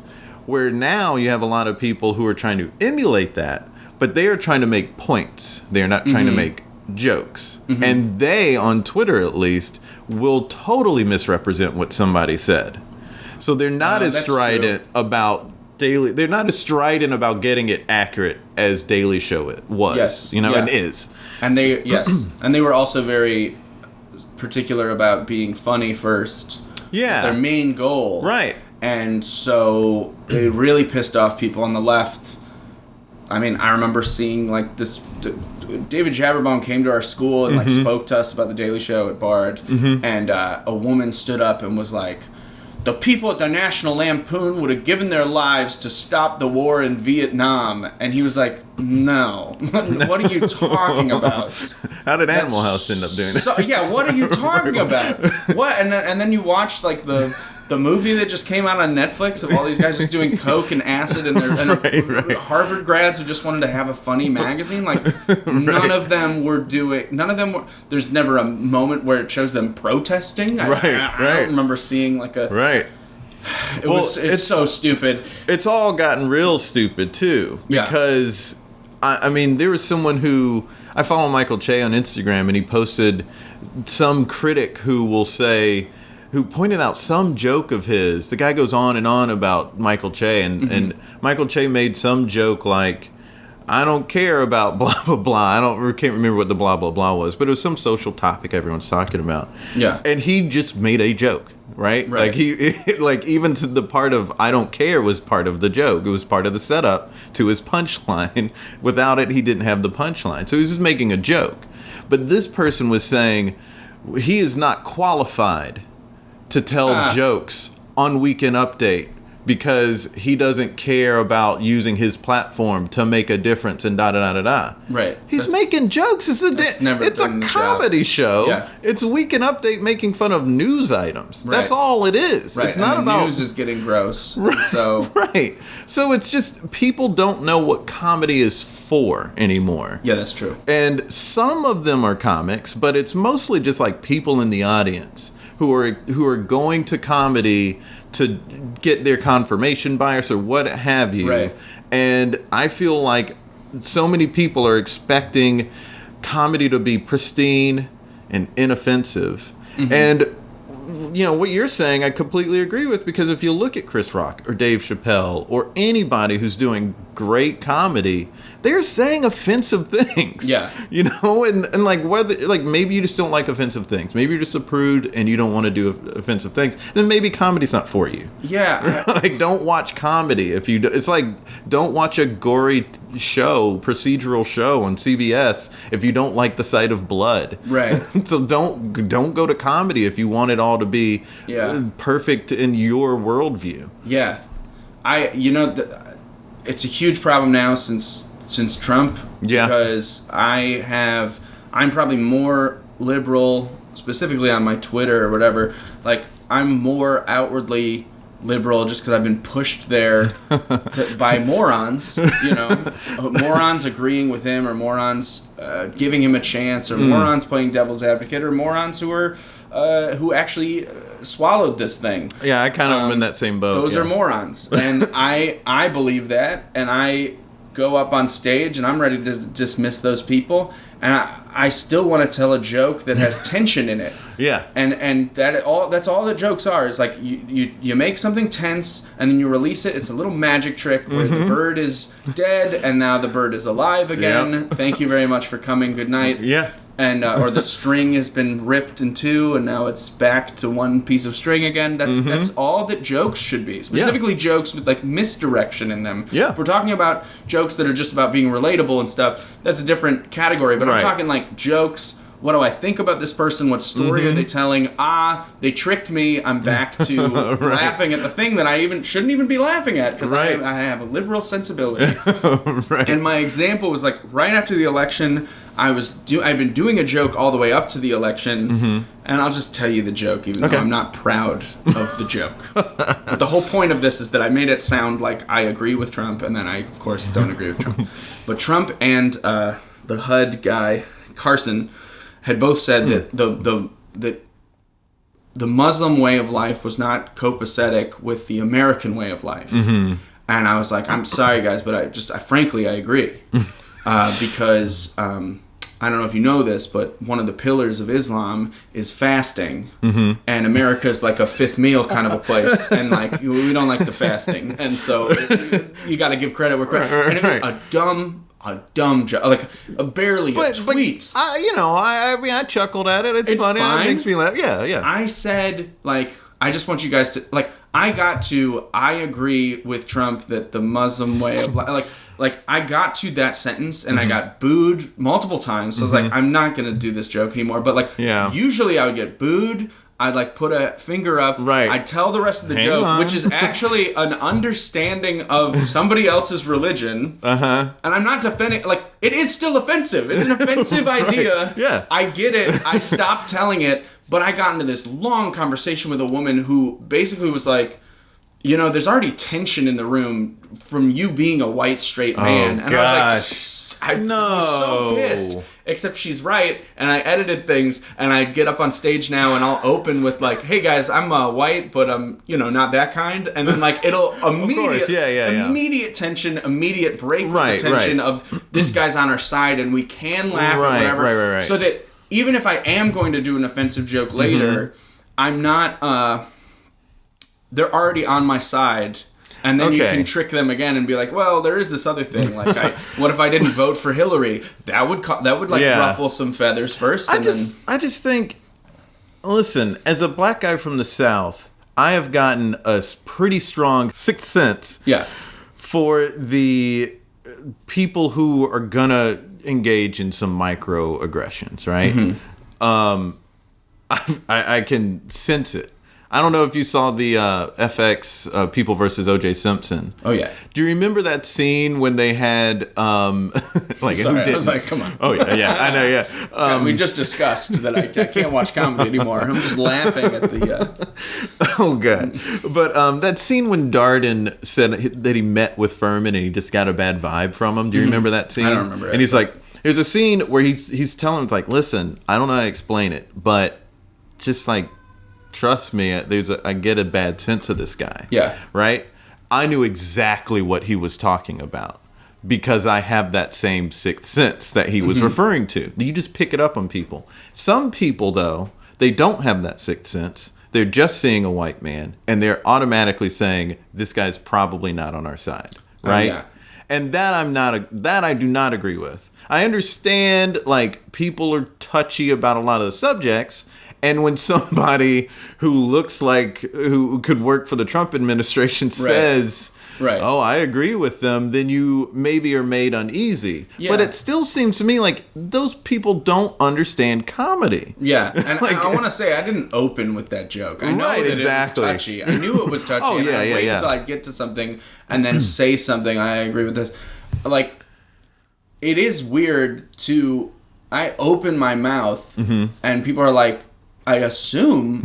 Where now you have a lot of people who are trying to emulate that, but they are trying to make points. They're not trying to make jokes. And they, on Twitter at least, will totally misrepresent what somebody said. So they're not as strident about they're not as strident about getting it accurate as Daily Show it was. Yes. And is. And they and they were also very particular about being funny first. Yeah. Their main goal. Right. And so they really pissed off people on the left. I mean, I remember seeing like this. David Jaberbaum came to our school and like spoke to us about the Daily Show at Bard, and a woman stood up and was like, "The people at the National Lampoon would have given their lives to stop the war in Vietnam," and he was like, "No, what are you talking about?" How did Animal House end up doing that? So, yeah, what are you talking about? What? And then you watch like the movie that just came out on Netflix of all these guys just doing coke and acid and they're Harvard grads who just wanted to have a funny magazine. Like none of them were. There's never a moment where it shows them protesting. I don't remember seeing like a. Right. It's so stupid. It's all gotten real stupid too. Because I mean, there was someone who I follow, Michael Che, on Instagram, and he posted some critic who pointed out some joke of his. The guy goes on and on about Michael Che, and Michael Che made some joke like, "I don't care about blah blah blah." Can't remember what the blah blah blah was, but it was some social topic everyone's talking about. Yeah, and he just made a joke, right? Like even to the part of "I don't care" was part of the joke. It was part of the setup to his punchline. Without it, he didn't have the punchline. So he was just making a joke. But this person was saying he is not qualified to tell jokes on Weekend Update because he doesn't care about using his platform to make a difference and da-da-da-da-da. Right. He's making jokes. It's a comedy show. Yeah. It's Weekend Update making fun of news items. Right. That's all it is. Right. It's not about... news is getting gross. Right. So... Right. So it's just people don't know what comedy is for anymore. Yeah, that's true. And some of them are comics, but it's mostly just like people in the audience who are going to comedy to get their confirmation bias or what have you. Right. And I feel like so many people are expecting comedy to be pristine and inoffensive. And what you're saying I completely agree with, because if you look at Chris Rock or Dave Chappelle or anybody who's doing great comedy, they're saying offensive things. Yeah. And like whether like maybe you just don't like offensive things. Maybe you're just a prude and you don't want to do offensive things. Then maybe comedy's not for you. Yeah. Like don't watch comedy if you do. It's like don't watch a gory procedural show on CBS if you don't like the sight of blood. Right. So don't go to comedy if you want it all to be perfect in your worldview. Yeah. It's a huge problem now since Trump. Yeah. Because I'm probably more liberal, specifically on my Twitter or whatever. Like, I'm more outwardly liberal just because I've been pushed there by morons, morons agreeing with him, or morons giving him a chance, or morons playing devil's advocate, or morons who actually swallowed this thing. Yeah, I kind of am in that same boat. Those are morons. And I believe that, and I go up on stage and I'm ready to dismiss those people, and I still want to tell a joke that has tension in it. Yeah. And that's all that jokes are. Is like you make something tense and then you release it. It's a little magic trick where the bird is dead and now the bird is alive again. Yep. Thank you very much for coming. Good night. Yeah. And or the string has been ripped in two and now it's back to one piece of string again. That's all that jokes should be. Specifically jokes with like misdirection in them. Yeah. If we're talking about jokes that are just about being relatable and stuff, that's a different category. But I'm talking like jokes. What do I think about this person? What story are they telling? They tricked me. I'm back to laughing at the thing that I shouldn't even be laughing at because I have a liberal sensibility. And my example was like right after the election, I've been doing a joke all the way up to the election, and I'll just tell you the joke, even though I'm not proud of the joke. But the whole point of this is that I made it sound like I agree with Trump, and then I, of course, don't agree with Trump. But Trump and the HUD guy, Carson, had both said that the Muslim way of life was not copacetic with the American way of life. Mm-hmm. And I was like, I'm sorry, guys, but I frankly agree. Because I don't know if you know this, but one of the pillars of Islam is fasting. Mm-hmm. And America's like a fifth meal kind of a place. And like, we don't like the fasting. And so you got to give credit where credit. And it was a dumb joke, like barely a tweet. I mean, I chuckled at it. It's funny. Fine. It makes me laugh. Yeah. I said, like, I just want you guys to, like, I agree with Trump that the Muslim way of life, like I got to that sentence and I got booed multiple times. So I was like, I'm not going to do this joke anymore. But like, usually I would get booed. I'd like put a finger up. Right. I'd tell the rest of the joke, which is actually an understanding of somebody else's religion. Uh-huh. And I'm not defending, like, it is still offensive. It's an offensive idea. Yeah. I get it. I stopped telling it, but I got into this long conversation with a woman who basically was like, there's already tension in the room from you being a white straight man. And I was like, I was so pissed. Except she's right, and I edited things, and I get up on stage now, and I'll open with like, "Hey guys, I'm white, but I'm not that kind," and then like it'll immediate tension, immediate break with the tension of this guy's on our side, and we can laugh or whatever, right. So that even if I am going to do an offensive joke later, I'm not. They're already on my side. And then you can trick them again and be like, well, there is this other thing. Like, what if I didn't vote for Hillary? That would ruffle some feathers first. I just think, listen, as a black guy from the South, I have gotten a pretty strong sixth sense. Yeah. For the people who are gonna engage in some microaggressions, right? Mm-hmm. I can sense it. I don't know if you saw the FX People versus O.J. Simpson. Oh, yeah. Do you remember that scene when they had... like, sorry, I was like, come on. Oh, yeah, I know, yeah. We just discussed that I can't watch comedy anymore. I'm just laughing at the... Oh, God. But that scene when Darden said that he met with Furman and he just got a bad vibe from him. Do you remember that scene? I don't remember it. And he's like... There's a scene where he's telling him, like, listen, I don't know how to explain it, but just, like... Trust me, I get a bad sense of this guy. Yeah. Right? I knew exactly what he was talking about because I have that same sixth sense that he was referring to. You just pick it up on people. Some people, though, they don't have that sixth sense. They're just seeing a white man, and they're automatically saying, this guy's probably not on our side. Right? Yeah. And that I do not agree with. I understand, like, people are touchy about a lot of the subjects. And when somebody who looks like who could work for the Trump administration says, oh, I agree with them, then you maybe are made uneasy. Yeah. But it still seems to me like those people don't understand comedy. Yeah. And like, I want to say I didn't open with that joke. I know that it was touchy. I knew it was touchy. And I'd wait until I get to something and then say something. I agree with this. Like, it is weird I open my mouth and people are like, I assume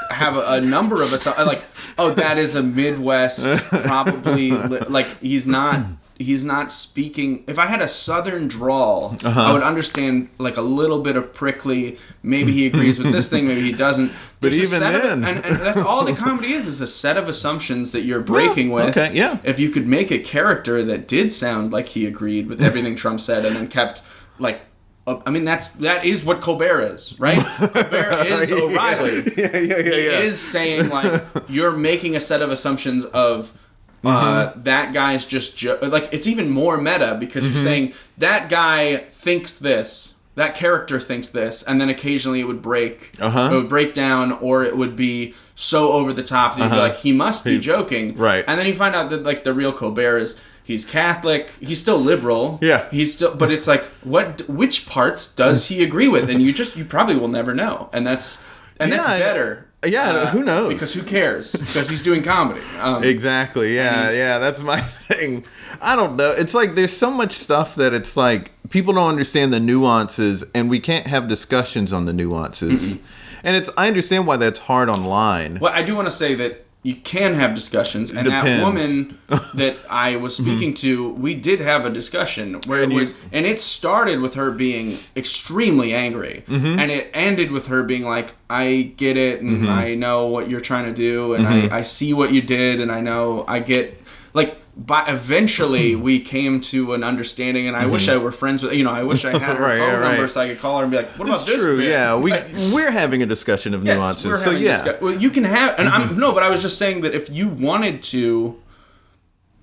have a number of us like, oh, that is a Midwest, probably like he's not speaking. If I had a Southern drawl, I would understand like a little bit of prickly. Maybe he agrees with this thing, maybe he doesn't. But even then, and that's all the comedy is a set of assumptions that you're breaking with. Okay, yeah. If you could make a character that did sound like he agreed with everything Trump said, and then kept like. I mean, that is what Colbert is, right? Colbert is O'Reilly. He is saying, like, you're making a set of assumptions of that guy's just... like, it's even more meta because you're saying that guy thinks this, that character thinks this, and then occasionally it would break. It would break down, or it would be so over the top that you'd be like, he must be joking. Right. And then you find out that, like, the real Colbert is... He's Catholic. He's still liberal. Yeah. But it's like, which parts does he agree with? And you probably will never know. And that's better. Yeah. Who knows? Because who cares? Because he's doing comedy. Exactly. Yeah. That's my thing. I don't know. It's like there's so much stuff that it's like people don't understand the nuances, and we can't have discussions on the nuances. And I understand why that's hard online. Well, I do want to say that you can have discussions, and that woman that I was speaking to, we did have a discussion where and it started with her being extremely angry, and it ended with her being like, I get it, and I know what you're trying to do, and I see what you did, and I get, like, but eventually we came to an understanding, and I wish I were friends with, I wish I had her phone number so I could call her and be like, what about this bit? Yeah, we're having a discussion of nuances. So well, you can have, and but I was just saying that if you wanted to,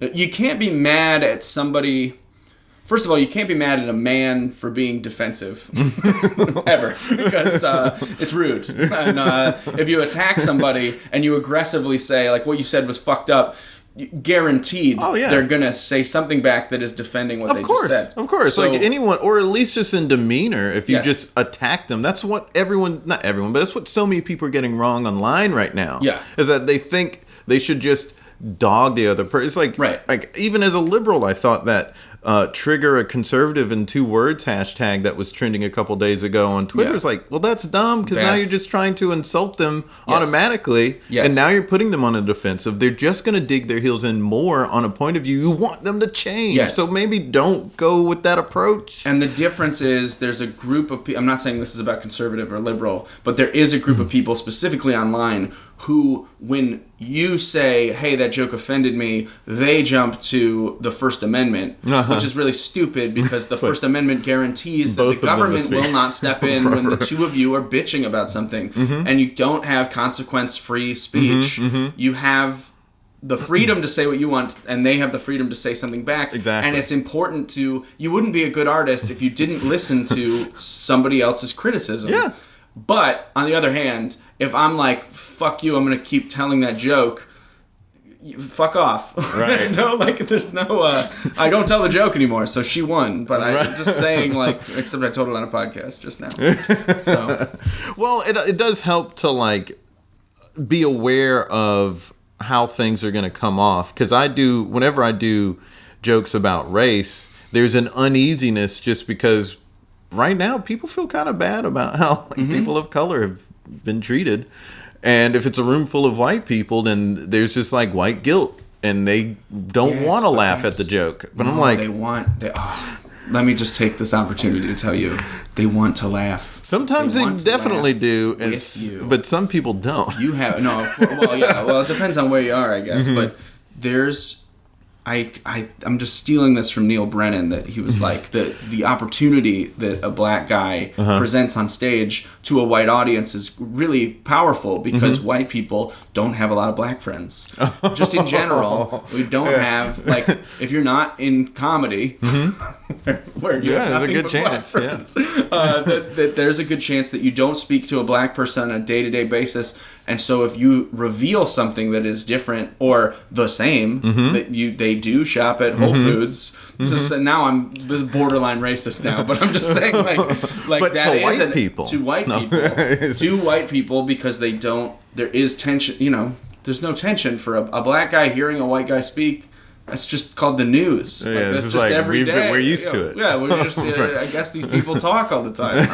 you can't be mad at somebody. First of all, you can't be mad at a man for being defensive, ever, because it's rude. And if you attack somebody and you aggressively say, like, what you said was fucked up, guaranteed they're gonna say something back that is defending what they just said. Of course, so, like anyone, or at least just in demeanor, if you just attack them, that's what not everyone, but that's what so many people are getting wrong online right now. Yeah, is that they think they should just dog the other person. It's like, like even as a liberal, I thought that trigger a conservative in 2 words hashtag that was trending a couple days ago on Twitter. It's like, well, that's dumb, because now you're just trying to insult them automatically, and now you're putting them on the defensive. They're just going to dig their heels in more on a point of view you want them to change. So maybe don't go with that approach. And the difference is there's a group of people, I'm not saying this is about conservative or liberal, but there is a group of people specifically online who, when you say, hey, that joke offended me, they jump to the First Amendment, which is really stupid, because the First Amendment guarantees that the government will not step in when the two of you are bitching about something. And you don't have consequence-free speech. You have the freedom to say what you want, and they have the freedom to say something back. And it's important you wouldn't be a good artist if you didn't listen to somebody else's criticism. But, on the other hand, if I'm like, fuck you, I'm going to keep telling that joke, fuck off. There's no, I don't tell the joke anymore, so she won. But I'm just saying, like, except I told it on a podcast just now. So, well, it does help to, like, be aware of how things are going to come off. Because whenever I do jokes about race, there's an uneasiness just because right now people feel kind of bad about how people of color have been treated. And if it's a room full of white people, then there's just like white guilt, and they don't want to laugh at the joke. But I'm like, let me just take this opportunity to tell you, they want to laugh. Sometimes they definitely do, but some people don't. You have well, it depends on where you are, I guess. But there's, I'm just stealing this from Neil Brennan, that he was like, the opportunity that a black guy presents on stage to a white audience is really powerful, because white people don't have a lot of black friends. Just in general, we don't have, like, if you're not in comedy, where you have nothing but black friends, that there's a good chance that you don't speak to a black person on a day-to-day basis. And so if you reveal something that is different or the same, that they do shop at Whole Foods. Now I'm this borderline racist now, but I'm just saying, like but that to is white people. To white people. To white people, because they don't, there is tension, there's no tension for a black guy hearing a white guy speak. That's just called the news. Yeah, that's just every day. We're used to it. Yeah, we're just, I guess these people talk all the time.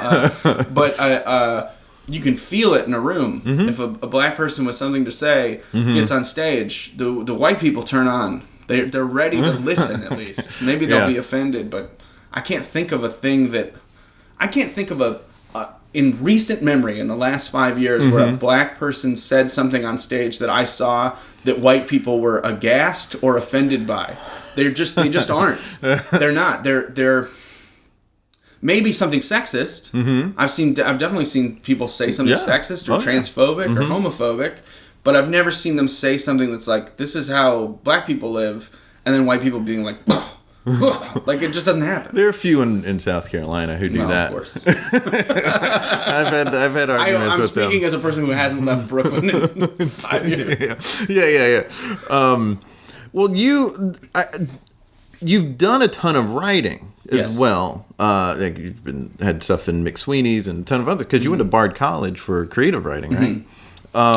But you can feel it in a room. If a black person with something to say gets on stage, the white people turn on. They're ready to listen, at least. Maybe they'll be offended, but I can't think of a thing in recent memory, in the last 5 years, where a black person said something on stage that I saw that white people were aghast or offended by. They just aren't. They're not. They're maybe something sexist. I've definitely seen people say something sexist or transphobic or homophobic, but I've never seen them say something that's like, this is how black people live, and then white people being like, like, it just doesn't happen. There are a few in South Carolina who do that. Of course. I've had arguments with them. I'm speaking as a person who hasn't left Brooklyn in 5 years. Yeah. Well, you've done a ton of writing as well. Like you've had stuff in McSweeney's and a ton of other, because you went to Bard College for creative writing, right?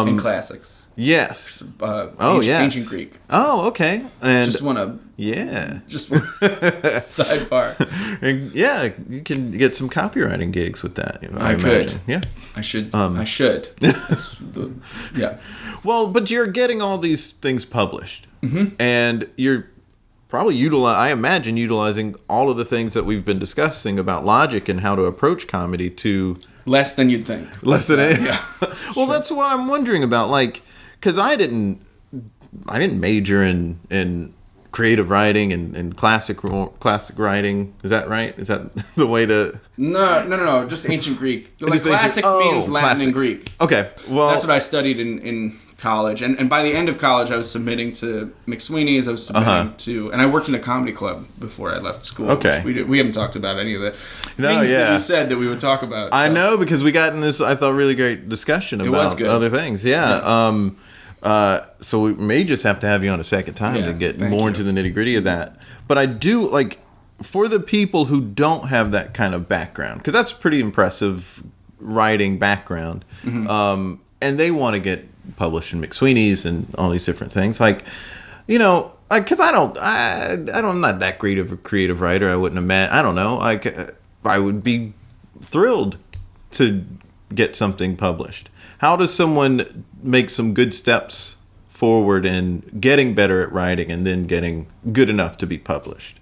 In classics. Yes. Ancient Greek. Oh, okay. And just want to. Yeah. Just sidebar. And yeah, you can get some copywriting gigs with that. I could. Imagine. Yeah. I should. I should. Yeah. Well, but you're getting all these things published, and you're probably utilizing all of the things that we've been discussing about logic and how to approach comedy to less than you'd think. Less than it. Yeah. Well, that's what I'm wondering about. Like, because I didn't major in creative writing and classic writing. Is that right? Is that the way to? No. Just ancient Greek. Like classics means Latin and Greek. Okay. Well, that's what I studied in college, and by the end of college, I was submitting to McSweeney's. I was submitting to, and I worked in a comedy club before I left school. Okay. We haven't talked about any of the things that you said that we would talk about. I know, because we got in this, I thought, really great discussion about other things. Yeah. So we may just have to have you on a second time to get more into the nitty gritty of that. But I do, like, for the people who don't have that kind of background, because that's pretty impressive writing background, and they want to get published in McSweeney's and all these different things, like, you know, because I'm not that great of a creative writer. I wouldn't imagine. I don't know. I would be thrilled to get something published. How does someone make some good steps forward in getting better at writing and then getting good enough to be published?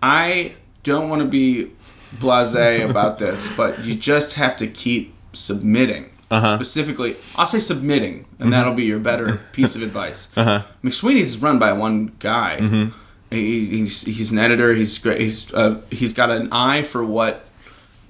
I don't want to be blasé about this, but you just have to keep submitting. Specifically, I'll say submitting, and that'll be your better piece of advice. McSweeney's is run by one guy. He's an editor. He's great. He's got an eye for what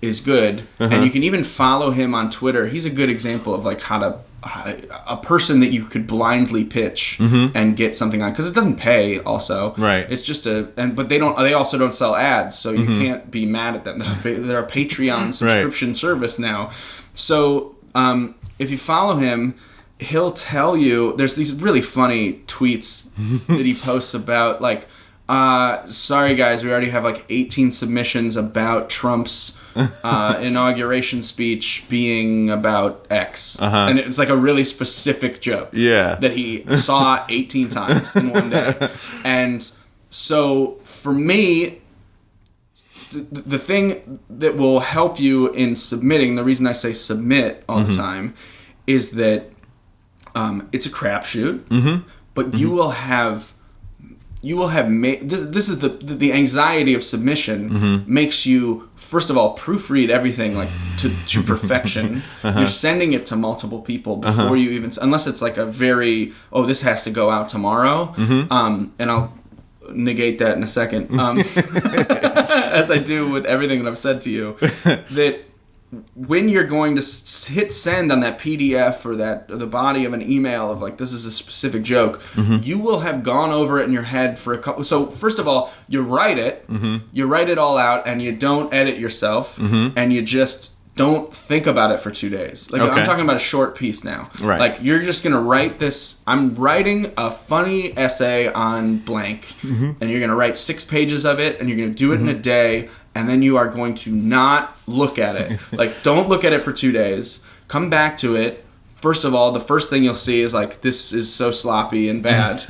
is good, and you can even follow him on Twitter. He's a good example of like a person that you could blindly pitch and get something on, because it doesn't pay. Also, right? It's just but they also don't sell ads, so you can't be mad at them. They're a Patreon subscription service now, so. If you follow him, he'll tell you, there's these really funny tweets that he posts about, like, sorry guys, we already have like 18 submissions about Trump's inauguration speech being about X. And it's like a really specific joke that he saw 18 times in one day. And so for me, the thing that will help you in submitting, the reason I say submit all the time, is that it's a crapshoot, but you will have made this is the anxiety of submission makes you, first of all, proofread everything like to perfection. You're sending it to multiple people before you even, unless it's like a very, this has to go out tomorrow, and I'll negate that in a second, as I do with everything that I've said to you, that when you're going to hit send on that PDF or the body of an email of like, this is a specific joke, you will have gone over it in your head for a couple. So first of all, you write it all out, and you don't edit yourself, and you just don't think about it for 2 days. Like, I'm talking about a short piece now. Right. Like, you're just going to write this. I'm writing a funny essay on blank, and you're going to write 6 pages of it, and you're going to do it in a day, and then you are going to not look at it. Like, don't look at it for 2 days. Come back to it. First of all, the first thing you'll see is like, this is so sloppy and bad.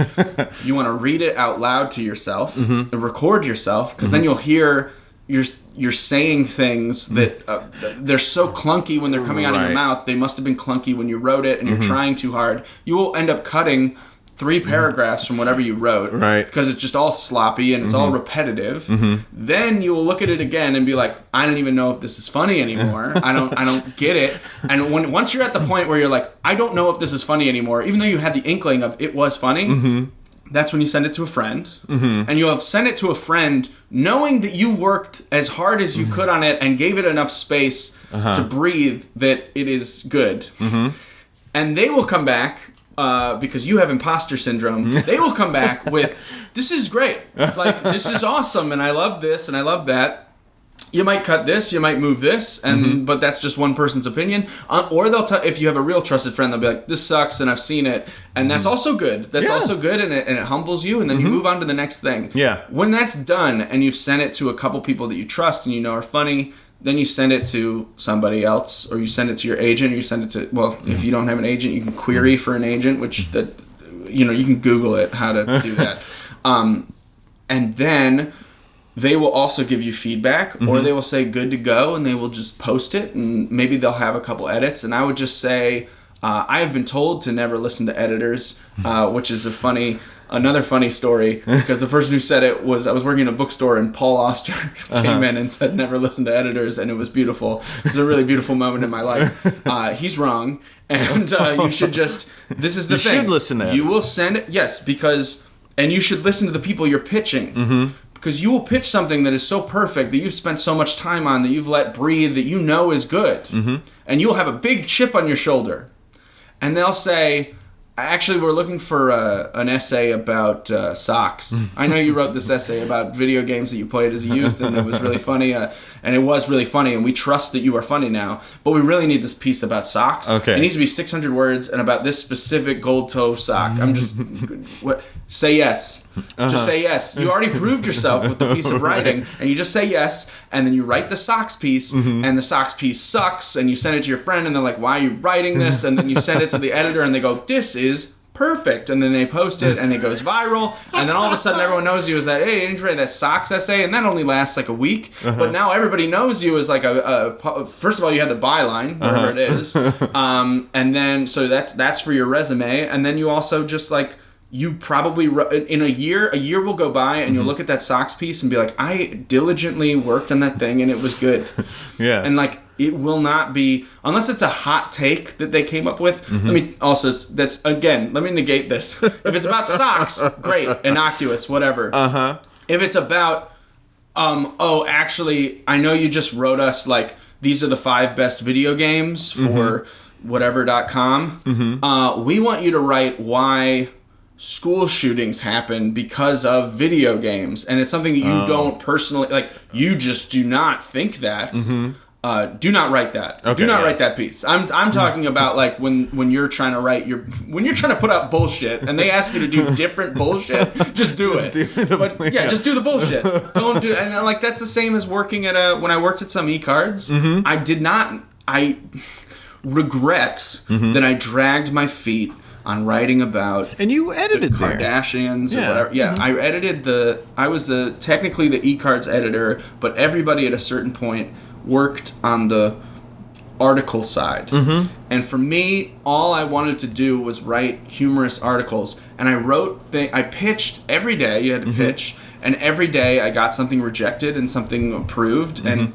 You want to read it out loud to yourself and record yourself, because then you'll hear you're saying things that they're so clunky when they're coming out of your mouth. They must have been clunky when you wrote it, and you're trying too hard. You will end up cutting 3 paragraphs from whatever you wrote, because it's just all sloppy and it's all repetitive. Then you will look at it again and be like, I don't even know if this is funny anymore. I don't get it. And once you're at the point where you're like, I don't know if this is funny anymore, even though you had the inkling of it was funny, that's when you send it to a friend. And you'll have sent it to a friend knowing that you worked as hard as you could on it and gave it enough space to breathe that it is good. And they will come back, because you have imposter syndrome, they will come back with, this is great. Like, this is awesome, and I love this, and I love that. you might cut this, you might move this, and but that's just one person's opinion. Or they'll tell, if you have a real trusted friend, they'll be like, "This sucks," and I've seen it, and that's also good. That's also good, and it humbles you, and then you move on to the next thing. Yeah. When that's done, and you've sent it to a couple people that you trust and you know are funny, then you send it to somebody else, or you send it to your agent, or you send it to, well, if you don't have an agent, you can query for an agent, which that, you know, you can Google it how to do that, and then they will also give you feedback, or they will say good to go, and they will just post it, and maybe they'll have a couple edits. And I would just say, I have been told to never listen to editors, which is another funny story, because the person who said it was, I was working in a bookstore, and Paul Auster came in and said never listen to editors, and it was beautiful. It was a really beautiful moment in my life. He's wrong, and you should just, this is the thing. You should listen to You will send it, yes, because, and you should listen to the people you're pitching. Because you will pitch something that is so perfect, that you've spent so much time on, that you've let breathe, that you know is good. And you'll have a big chip on your shoulder. And they'll say, actually, we're looking for an essay about socks. I know you wrote this essay about video games that you played as a youth, and it was really funny. And it was really funny, and we trust that you are funny now. But we really need this piece about socks. Okay. It needs to be 600 words and about this specific gold toe sock. I'm just... say yes. Just say yes. You already proved yourself with the piece of writing, and you just say yes, and then you write the socks piece, and the socks piece sucks, and you send it to your friend, and they're like, why are you writing this? And then you send it to the editor, and they go, this is perfect, and then they post it, and it goes viral, and then all of a sudden everyone knows you as that, hey, didn't you write that socks essay? And that only lasts like a week, but now everybody knows you as like first of all, you have the byline, whatever it is, and then, so that's for your resume, and then you also just like, you probably, in a year will go by, and you'll look at that socks piece and be like, I diligently worked on that thing, and it was good. Yeah. And like, it will not be, unless it's a hot take that they came up with. Let me also, let me negate this. If it's about socks, great, innocuous, whatever. If it's about, actually, I know you just wrote us like, these are the 5 best video games for whatever.com. We want you to write why school shootings happen because of video games, and it's something that you don't personally, like, you just do not think that. Do not write that. Okay, do not write that piece. I'm talking about like when you're trying to write when you're trying to put out bullshit and they ask you to do different bullshit, just do it. Just do the bullshit. Don't do, and like that's the same as working at when I worked at Someecards. I regret that I dragged my feet on writing about, and you edited the Kardashians or whatever. I edited I was technically the eCards editor, but everybody at a certain point worked on the article side. And for me, all I wanted to do was write humorous articles, and I pitched every day. You had to pitch, and every day I got something rejected and something approved, and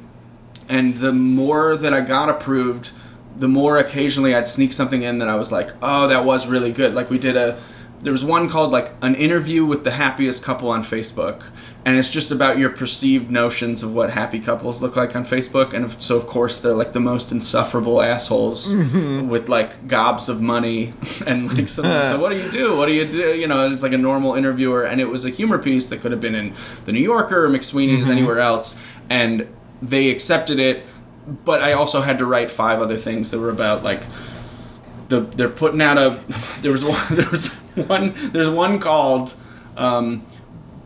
the more that I got approved, the more occasionally I'd sneak something in that I was like, oh, that was really good. Like there was one called like an interview with the happiest couple on Facebook. And it's just about your perceived notions of what happy couples look like on Facebook. And so of course they're like the most insufferable assholes with like gobs of money and like something. So what do you do? What do you do? You know, and it's like a normal interviewer. And it was a humor piece that could have been in the New Yorker or McSweeney's, anywhere else. And they accepted it. But I also had to write 5 other things that were about like they're putting out there's one called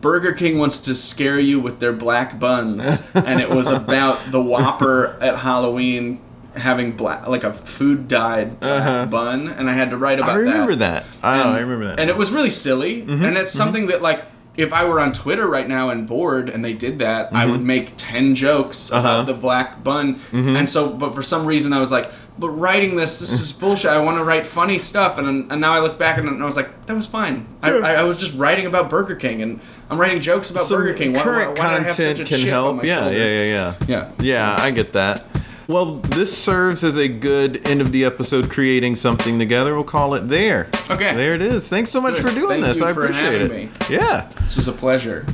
Burger King wants to scare you with their black buns, and it was about the Whopper at Halloween having black, like a food dyed black bun, and I had to write about that. I remember that. I remember that. And it was really silly, and it's something that like, if I were on Twitter right now and bored and they did that, I would make 10 jokes about the black bun. And so, but for some reason I was like, but writing this is bullshit. I want to write funny stuff. And now I look back and I was like, that was fine. I was just writing about Burger King, and I'm writing jokes about Burger King. Why current do I have such a content can chip help. on my shoulder? Yeah, I get that. Well, this serves as a good end of the episode, creating something together. We'll call it there. Okay. There it is. Thanks so much for doing this. I appreciate it. Me. Yeah. This was a pleasure.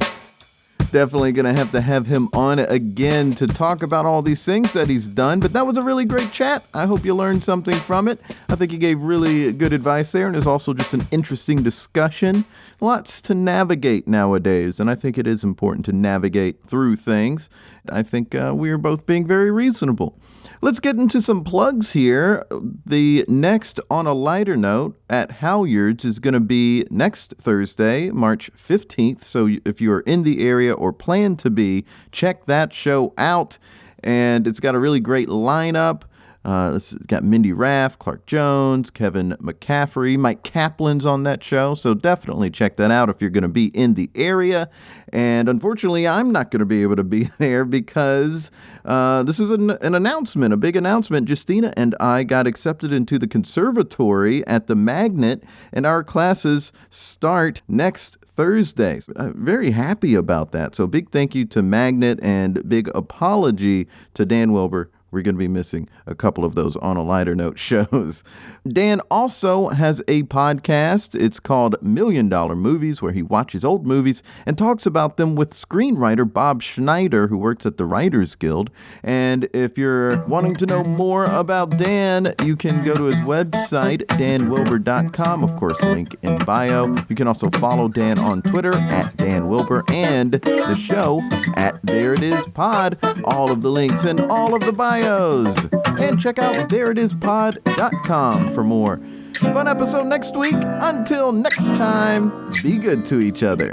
Definitely going to have him on again to talk about all these things that he's done. But that was a really great chat. I hope you learned something from it. I think he gave really good advice there, and it's also just an interesting discussion. Lots to navigate nowadays, and I think it is important to navigate through things. I think we are both being very reasonable. Let's get into some plugs here. The next On a Lighter Note at Halyards is going to be next Thursday, March 15th. So if you're in the area or plan to be, check that show out. And it's got a really great lineup. It's got Mindy Raff, Clark Jones, Kevin McCaffrey, Mike Kaplan's on that show, so definitely check that out if you're going to be in the area. And unfortunately, I'm not going to be able to be there because this is an announcement, a big announcement. Justina and I got accepted into the conservatory at the Magnet, and our classes start next Thursday. Very happy about that. So big thank you to Magnet and big apology to Dan Wilbur. We're going to be missing a couple of those On a Lighter Note shows. Dan also has a podcast. It's called $1 Million Movies, where he watches old movies and talks about them with screenwriter Bob Schneider, who works at the Writers Guild. And if you're wanting to know more about Dan, you can go to his website, danwilbur.com. Of course, link in bio. You can also follow Dan on Twitter at Dan Wilbur and the show at There It Is Pod. All of the links and all of the bios. And check out thereitispod.com for more. Fun episode next week. Until next time, be good to each other.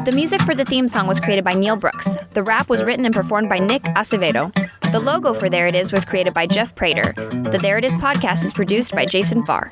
The music for the theme song was created by Neil Brooks. The rap was written and performed by Nick Acevedo. The logo for There It Is was created by Jeff Prater. The There It Is podcast is produced by Jason Farr.